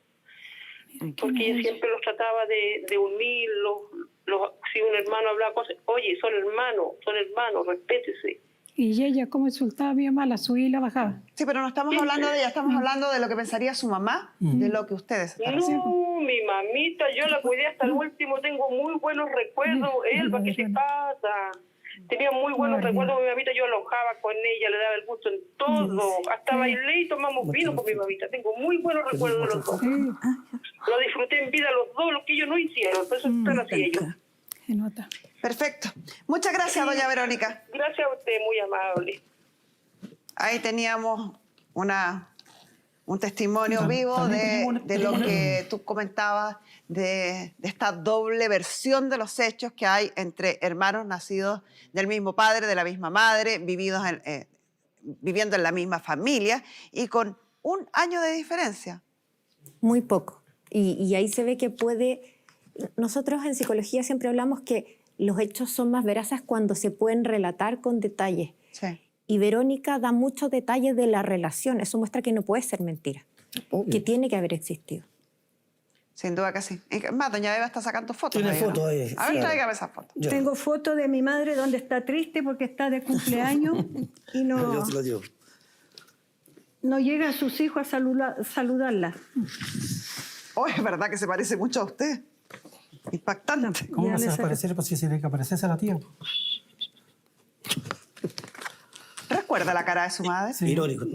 Porque ella siempre los trataba de unir, si un hermano hablaba cosas, oye, son hermanos, respétese. Y ella, ¿cómo insultaba a mi mamá? La subía y la bajaba. Sí, pero no estamos hablando de ella, estamos hablando de lo que pensaría su mamá, de lo que ustedes están haciendo. No, mi mamita, yo la cuidé hasta el último, tengo muy buenos recuerdos. Elba, ¿qué te pasa? Tenía muy buenos recuerdos con mi mamita, yo alojaba con ella, le daba el gusto en todo. Hasta bailé y tomamos vino con mi mamita. Tengo muy buenos recuerdos de los dos. Lo disfruté en vida los dos, lo que ellos no hicieron, por eso están así ellos. Se nota. Perfecto. Muchas gracias, doña Verónica. Gracias a usted, muy amable. Ahí teníamos un testimonio vivo de lo que tú comentabas, de esta doble versión de los hechos que hay entre hermanos nacidos del mismo padre, de la misma madre, viviendo en la misma familia y con un año de diferencia. Muy poco. Y ahí se ve que Nosotros en psicología siempre hablamos que los hechos son más veraces cuando se pueden relatar con detalles. Sí. Y Verónica da muchos detalles de la relación. Eso muestra que no puede ser mentira, que tiene que haber existido. Sin duda que sí. Es más, doña Eva está sacando fotos. Tiene fotos ahí. A ver, tráigame esas fotos. Tengo fotos de mi madre donde está triste porque está de cumpleaños y Yo se lo digo. no llega a sus hijos a saludarla. Oh, es verdad que se parece mucho a usted. Impactante. ¿Cómo va a parecer? Pues si se le aparece a la tía. recuerda la cara de su madre? Sí. Irónico.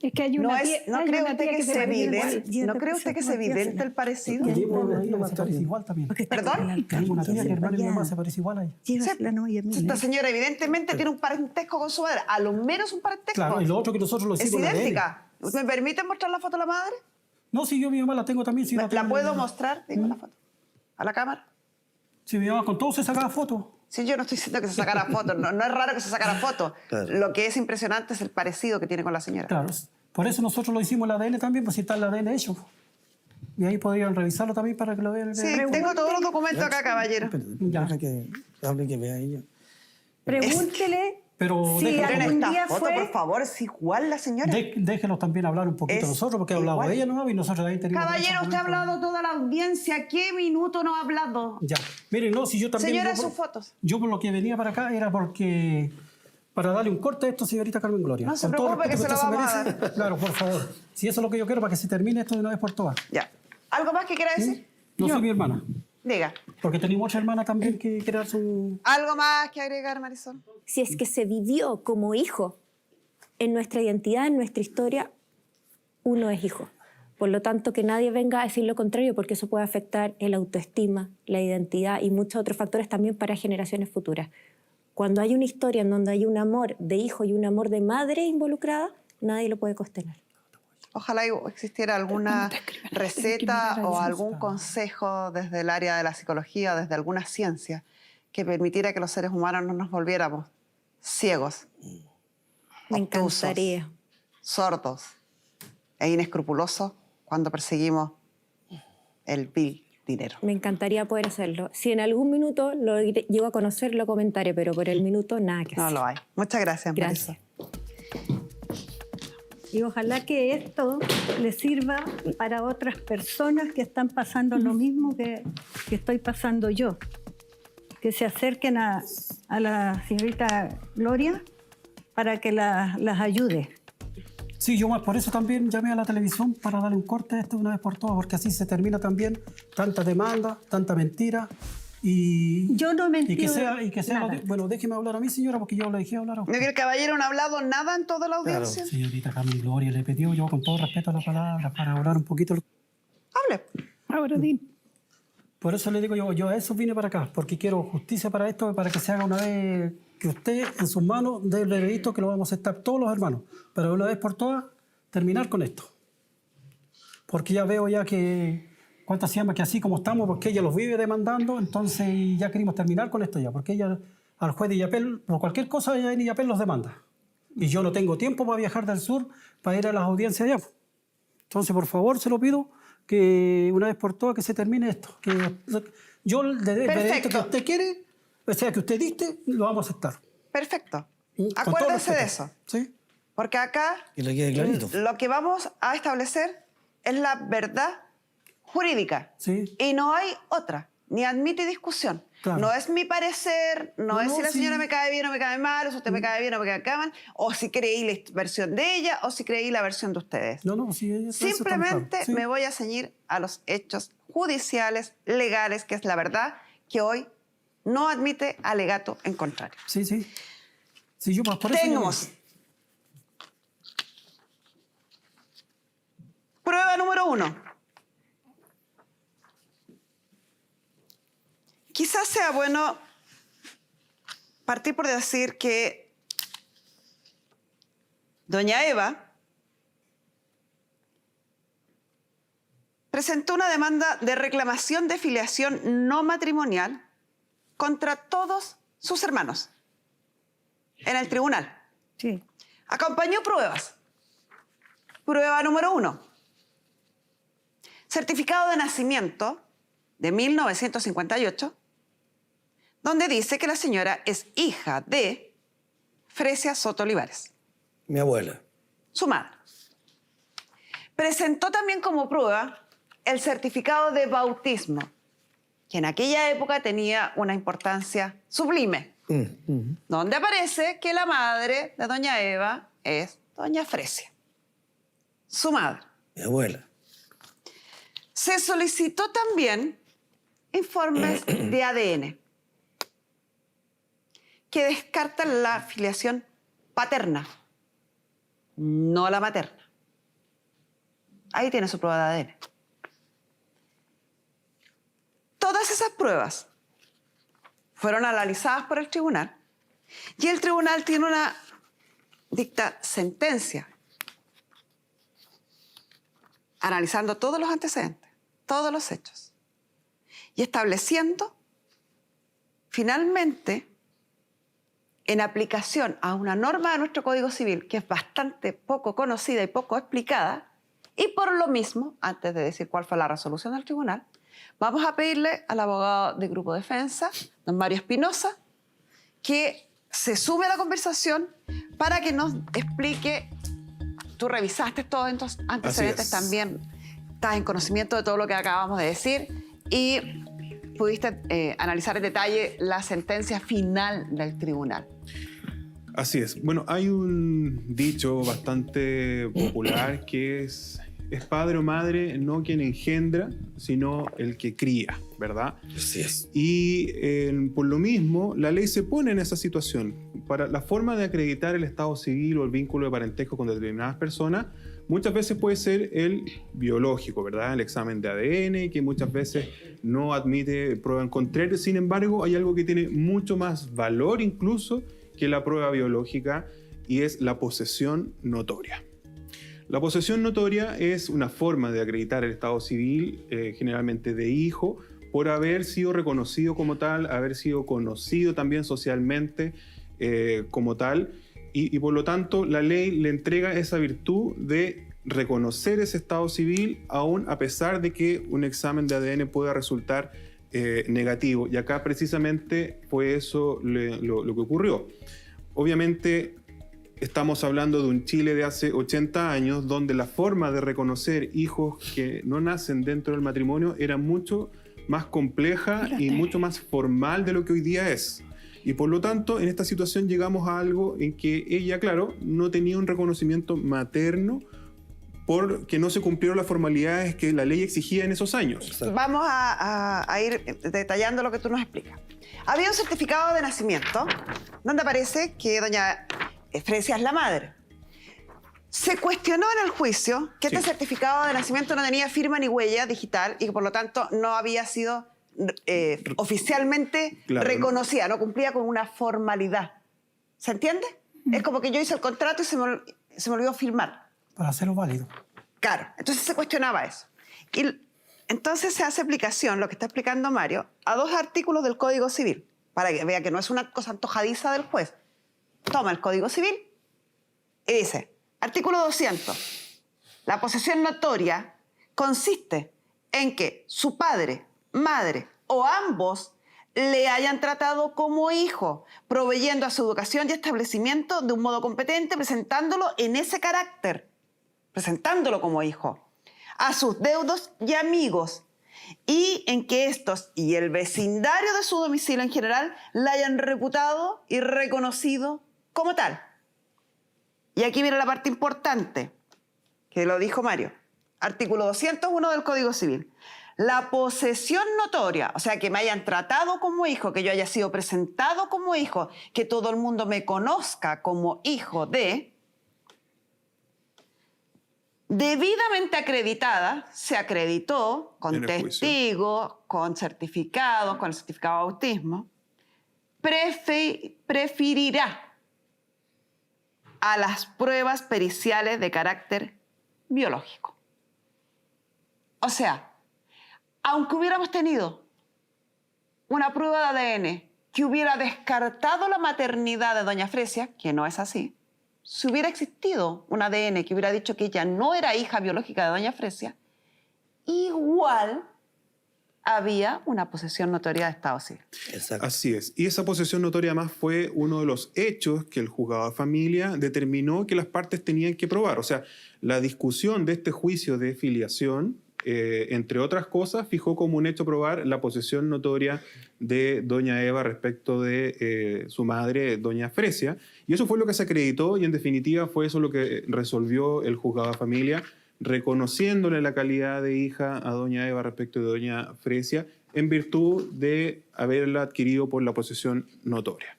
Es que hay una tía, ¿No hay cree una usted tía que se se parece evidente? igual. ¿No cree usted que es evidente el parecido? Se parece igual también. ¿Perdón? Tengo una tía que hermana y mi mamá se parece igual a ella. Llévasela, no, y a mí. Esta señora evidentemente tiene un parentesco con su madre. A lo menos un parentesco. Claro, y lo otro que nosotros lo Es hicimos. idéntica. ¿Me permite mostrar la foto de la madre? No, si yo mi mamá la tengo también. Si ¿La tengo- puedo mostrar? Digo, la foto. ¿A la cámara? Si mi mamá con todo se sacaba fotos. Sí, yo no estoy diciendo que se sacara fotos. No es raro que se sacara fotos. Claro. Lo que es impresionante es el parecido que tiene con la señora. Claro. Por eso nosotros lo hicimos en el ADN también, pues si está el ADN hecho. Y ahí podrían revisarlo también para que lo vean. Sí, tengo todos los documentos acá, caballero. Ya. Deja que hable, que vea ella. Pregúntele Pero si déjelo, algún Esta día foto, fue... por favor, es igual la señora. déjelos también hablar un poquito Es nosotros, porque ha hablado igual. ella, ¿no? Y nosotros ahí tenemos... Caballero, usted ha hablado toda la audiencia. ¿Qué minuto no ha hablado? Ya. Miren, no, si yo también... Señora, yo por- sus fotos. Yo por lo que venía para acá era porque... Para darle un corte a esto, señorita Carmen Gloria. No se Con todo el preocupe, que respeto se lo usted vamos a merece. Claro, por favor. Si eso es lo que yo quiero, para que se termine esto de una vez por todas. Ya. ¿Algo más que quiera decir? No soy mi hermana. Diga. Porque tenemos otra hermana también que quiere dar su... ¿Algo más que agregar, Marisol? Si es que se vivió como hijo en nuestra identidad, en nuestra historia, uno es hijo. Por lo tanto, que nadie venga a decir lo contrario, porque eso puede afectar el autoestima, la identidad y muchos otros factores también para generaciones futuras. Cuando hay una historia en donde hay un amor de hijo y un amor de madre involucrada, nadie lo puede cuestionar. Ojalá existiera alguna receta o algún consejo desde el área de la psicología o desde alguna ciencia que permitiera que los seres humanos no nos volviéramos ciegos, Me obtusos, encantaría. sordos e inescrupulosos cuando perseguimos el vil dinero. Me encantaría poder hacerlo. Si en algún minuto lo llego a conocer, lo comentaré, pero por el minuto nada que No hacer. lo hay. Muchas gracias, Gracias. Marisol. Y ojalá que esto le sirva para otras personas que están pasando lo mismo que estoy pasando yo. Que se acerquen a la señorita Gloria para que las ayude. Sí, yo más por eso también llamé a la televisión para darle un corte a esto de una vez por todas, porque así se termina también tanta demanda, tanta mentira y... Yo no mentí. Y que sea nada. bueno, déjeme hablar a mí, señora, porque yo le dejé hablar a usted. ¿No que el caballero no ha hablado nada en toda la audiencia? Señorita Carmen Gloria, le pidió yo con todo respeto a la palabra para hablar un poquito. Hable. Ahora, Din. Por eso le digo yo a eso vine para acá, porque quiero justicia para esto, para que se haga una vez que usted en sus manos dé el veredicto que lo vamos a aceptar todos los hermanos, pero de una vez por todas terminar con esto. Porque ya veo ya que, ¿cuántas se llama? Que así como estamos, porque ella los vive demandando, entonces ya queremos terminar con esto ya, porque ella al juez de Illapel, por cualquier cosa, ella en Illapel los demanda. Y yo no tengo tiempo para viajar del sur para ir a las audiencias allá. Entonces, por favor, se lo pido que una vez por todas que se termine esto. Que yo el veredicto que usted quiere, o sea, que usted diste, lo vamos a aceptar. Perfecto. Con todo Acuérdese de respeto. eso. ¿Sí? Porque acá Que le quede clarito. lo que vamos a establecer es la verdad jurídica. Sí. Y no hay otra, ni admite discusión. Claro. No es mi parecer, no es si la señora me cae bien o me cae mal, o si usted me cae bien o me cae mal, o si creí la versión de ella o si creí la versión de ustedes. No, sí. eso está Simplemente claro. Sí. me voy a ceñir a los hechos judiciales, legales, que es la verdad que hoy no admite alegato en contrario. Sí. Sí, yo por eso... Tenemos prueba número 1. Quizás sea bueno partir por decir que doña Eva presentó una demanda de reclamación de filiación no matrimonial contra todos sus hermanos en el tribunal. Sí. Acompañó pruebas. Prueba número 1. Certificado de nacimiento de 1958, donde dice que la señora es hija de Fresia Soto Olivares, Mi abuela. su madre. Presentó también como prueba el certificado de bautismo, que en aquella época tenía una importancia sublime, donde aparece que la madre de doña Eva es doña Fresia, su madre. Mi abuela. Se solicitó también informes de ADN que descartan la filiación paterna, no la materna. Ahí tiene su prueba de ADN. Todas esas pruebas fueron analizadas por el tribunal y el tribunal tiene una dicta sentencia analizando todos los antecedentes, todos los hechos y estableciendo finalmente, en aplicación a una norma de nuestro Código Civil que es bastante poco conocida y poco explicada, y por lo mismo, antes de decir cuál fue la resolución del tribunal, vamos a pedirle al abogado del Grupo Defensa, don Mario Espinosa, que se sume a la conversación para que nos explique. Tú revisaste todos estos antecedentes también, estás en conocimiento de todo lo que acabamos de decir y pudiste analizar en detalle la sentencia final del tribunal. Así es. Bueno, hay un dicho bastante popular que es padre o madre no quien engendra, sino el que cría, ¿verdad? Así es. Y por lo mismo, la ley se pone en esa situación. Para la forma de acreditar el estado civil o el vínculo de parentesco con determinadas personas, muchas veces puede ser el biológico, ¿verdad? El examen de ADN, que muchas veces no admite prueba en contrario. Sin embargo, hay algo que tiene mucho más valor incluso que la prueba biológica y es la posesión notoria. La posesión notoria es una forma de acreditar el estado civil, generalmente de hijo, por haber sido reconocido como tal, haber sido conocido también socialmente como tal, y por lo tanto la ley le entrega esa virtud de reconocer ese estado civil aún a pesar de que un examen de ADN pueda resultar negativo. Y acá precisamente fue eso lo que ocurrió. Obviamente estamos hablando de un Chile de hace 80 años donde la forma de reconocer hijos que no nacen dentro del matrimonio era mucho más compleja y mucho más formal de lo que hoy día es. Y por lo tanto, en esta situación llegamos a algo en que ella, claro, no tenía un reconocimiento materno porque no se cumplieron las formalidades que la ley exigía en esos años. Vamos a ir detallando lo que tú nos explicas. Había un certificado de nacimiento donde aparece que doña Fresia es la madre. Se cuestionó en el juicio que este certificado de nacimiento no tenía firma ni huella digital y que por lo tanto no había sido oficialmente reconocida, no cumplía con una formalidad. ¿Se entiende? Es como que yo hice el contrato y se me olvidó firmar. Para hacerlo válido. Claro, entonces se cuestionaba eso. Y entonces se hace aplicación, lo que está explicando Mario, a 2 artículos del Código Civil, para que vea que no es una cosa antojadiza del juez. Toma el Código Civil y dice, artículo 200, la posesión notoria consiste en que su padre, madre o ambos le hayan tratado como hijo, proveyendo a su educación y establecimiento de un modo competente, presentándolo en ese carácter, presentándolo como hijo, a sus deudos y amigos, y en que estos y el vecindario de su domicilio en general la hayan reputado y reconocido como tal. Y aquí viene la parte importante, que lo dijo Mario. Artículo 201 del Código Civil. La posesión notoria, o sea, que me hayan tratado como hijo, que yo haya sido presentado como hijo, que todo el mundo me conozca como hijo de, debidamente acreditada, se acreditó con testigos, con certificados, con el certificado de autismo, preferirá a las pruebas periciales de carácter biológico. O sea, aunque hubiéramos tenido una prueba de ADN que hubiera descartado la maternidad de doña Fresia, que no es así, si hubiera existido un ADN que hubiera dicho que ella no era hija biológica de doña Fresia, igual había una posesión notoria de estado civil. Exacto. Así es. Y esa posesión notoria además fue uno de los hechos que el juzgado de familia determinó que las partes tenían que probar. O sea, la discusión de este juicio de filiación, entre otras cosas, fijó como un hecho probar la posesión notoria de doña Eva respecto de su madre, doña Fresia. Y eso fue lo que se acreditó y en definitiva fue eso lo que resolvió el juzgado de familia, reconociéndole la calidad de hija a doña Eva respecto de doña Fresia en virtud de haberla adquirido por la posesión notoria.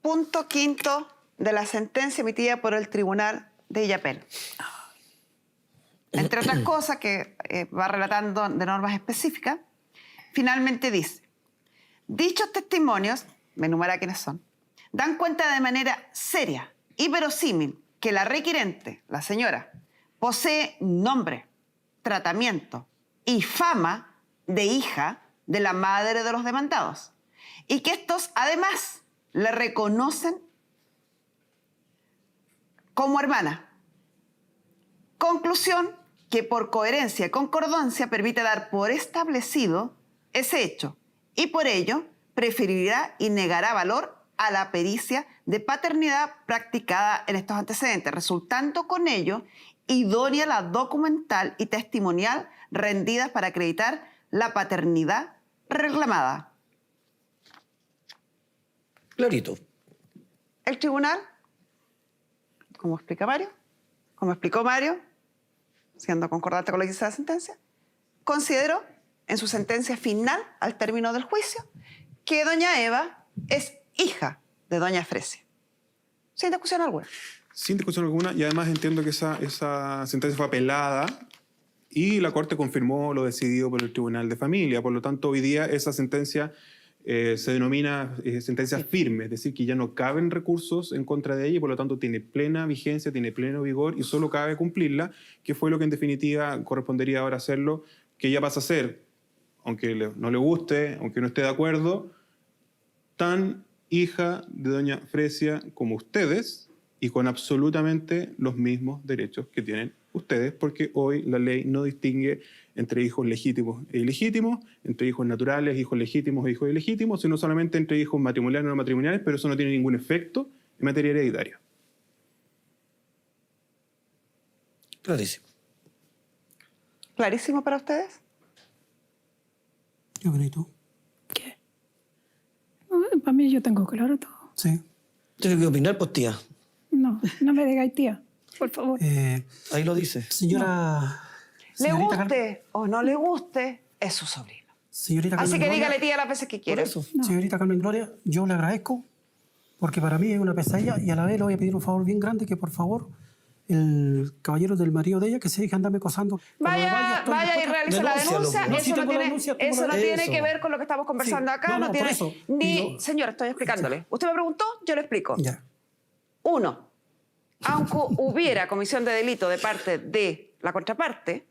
punto quinto de la sentencia emitida por el Tribunal de Illapel. Entre otras cosas que va relatando de normas específicas, finalmente dice: dichos testimonios, me enumera quiénes son, dan cuenta de manera seria y verosímil que la requirente, la señora, posee nombre, tratamiento y fama de hija de la madre de los demandados, y que estos además le reconocen como hermana. Conclusión que por coherencia y concordancia permite dar por establecido ese hecho y por ello preferirá y negará valor a la pericia de paternidad practicada en estos antecedentes, resultando con ello idónea la documental y testimonial rendidas para acreditar la paternidad reclamada. Clarito. El tribunal, como explica Mario, como explicó Mario, siendo concordante con lo que dice la sentencia, consideró en su sentencia final, al término del juicio, que doña Eva es hija de doña Fresia. Sin discusión alguna. Sin discusión alguna, y además entiendo que esa sentencia fue apelada y la Corte confirmó lo decidido por el Tribunal de Familia. Por lo tanto, hoy día esa sentencia se denomina sentencia firme, es decir, que ya no caben recursos en contra de ella y por lo tanto tiene plena vigencia, tiene pleno vigor y solo cabe cumplirla, que fue lo que en definitiva correspondería ahora hacerlo, que ya pasa a ser, aunque no le guste, aunque no esté de acuerdo, tan hija de doña Fresia como ustedes y con absolutamente los mismos derechos que tienen ustedes, porque hoy la ley no distingue entre hijos legítimos e ilegítimos, entre hijos naturales, hijos legítimos e hijos ilegítimos, sino solamente entre hijos matrimoniales y no matrimoniales, pero eso no tiene ningún efecto en materia hereditaria. Clarísimo. ¿Clarísimo para ustedes? Yo creo tú. Para mí yo tengo claro todo. Sí. ¿Tiene que opinar, pues, tía? No, no me digáis tía, por favor. Ahí lo dice. Señora... Le señorita guste o no le guste, es su sobrino. Señorita Así Carmen que Gloria, dígale tía las veces que quiera. Señorita Carmen Gloria, yo le agradezco porque para mí es una pesadilla y a la vez le voy a pedir un favor bien grande, que por favor el caballero del marido de ella que se deje andarme acosando. Vaya y realice la denuncia. Eso no tiene que ver con lo que estamos conversando acá. No tiene ni... Señora, estoy explicándole. Usted me preguntó, yo le explico. Ya. Uno, aunque hubiera comisión de delito de parte de la contraparte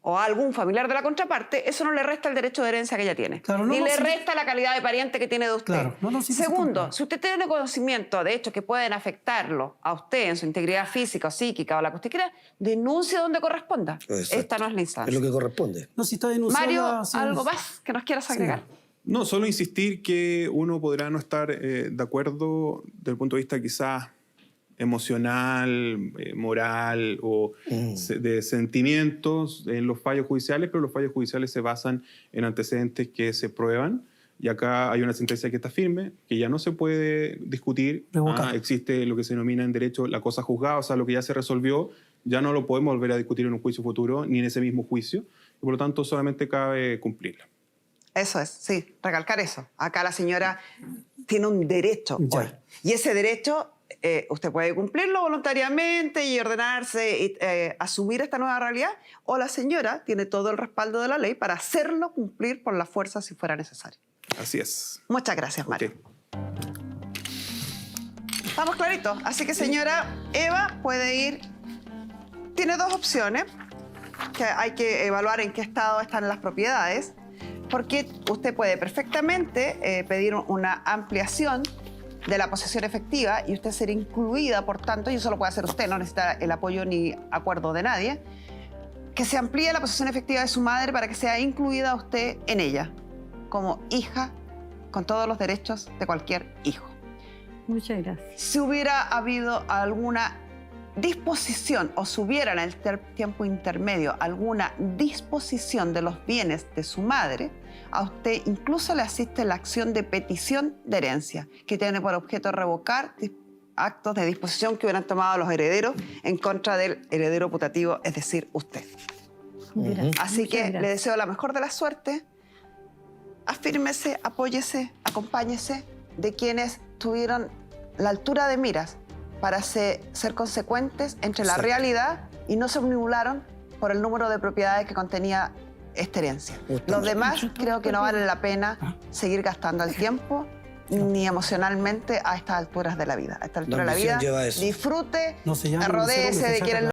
o algún familiar de la contraparte, eso no le resta el derecho de herencia que ella tiene. Claro, ni le resta la calidad de pariente que tiene de usted. Claro. Segundo, si usted tiene conocimiento de hechos que pueden afectarlo a usted en su integridad física o psíquica o la que usted quiera, denuncie donde corresponda. Exacto. Esta no es la instancia. Es lo que corresponde. No, si está denunciada... Mario, ¿algo más que nos quieras agregar? No, solo insistir que uno podrá no estar de acuerdo desde el punto de vista quizás emocional, moral o de sentimientos en los fallos judiciales, pero los fallos judiciales se basan en antecedentes que se prueban y acá hay una sentencia que está firme, que ya no se puede discutir. Existe lo que se denomina en derecho la cosa juzgada, o sea, lo que ya se resolvió, ya no lo podemos volver a discutir en un juicio futuro ni en ese mismo juicio y por lo tanto solamente cabe cumplirla. Eso es, sí, recalcar eso. Acá la señora tiene un derecho hoy. Y ese derecho usted puede cumplirlo voluntariamente y ordenarse y asumir esta nueva realidad, o la señora tiene todo el respaldo de la ley para hacerlo cumplir por la fuerza si fuera necesario. Así es. Muchas gracias, Mario. Estamos claritos. Así que, señora Eva, puede ir... Tiene dos opciones, que hay que evaluar en qué estado están las propiedades, porque usted puede perfectamente pedir una ampliación de la posesión efectiva y usted ser incluida, por tanto, y eso lo puede hacer usted, no necesita el apoyo ni acuerdo de nadie, que se amplíe la posesión efectiva de su madre para que sea incluida usted en ella, como hija con todos los derechos de cualquier hijo. Muchas gracias. Si hubiera habido alguna disposición o si hubiera en el tiempo intermedio alguna disposición de los bienes de su madre, a usted incluso le asiste la acción de petición de herencia, que tiene por objeto revocar actos de disposición que hubieran tomado los herederos en contra del heredero putativo, es decir, usted. Así que le deseo la mejor de la suerte. Afírmese, apóyese, acompáñese de quienes tuvieron la altura de miras para ser consecuentes entre la Exacto. realidad y no se omnibularon por el número de propiedades que contenía esta herencia. Los demás creo que no vale la pena seguir gastando el tiempo ni emocionalmente a estas alturas de la vida. A esta altura de la vida, ambición lleva a eso. disfrute, No se llama rodéese de quienes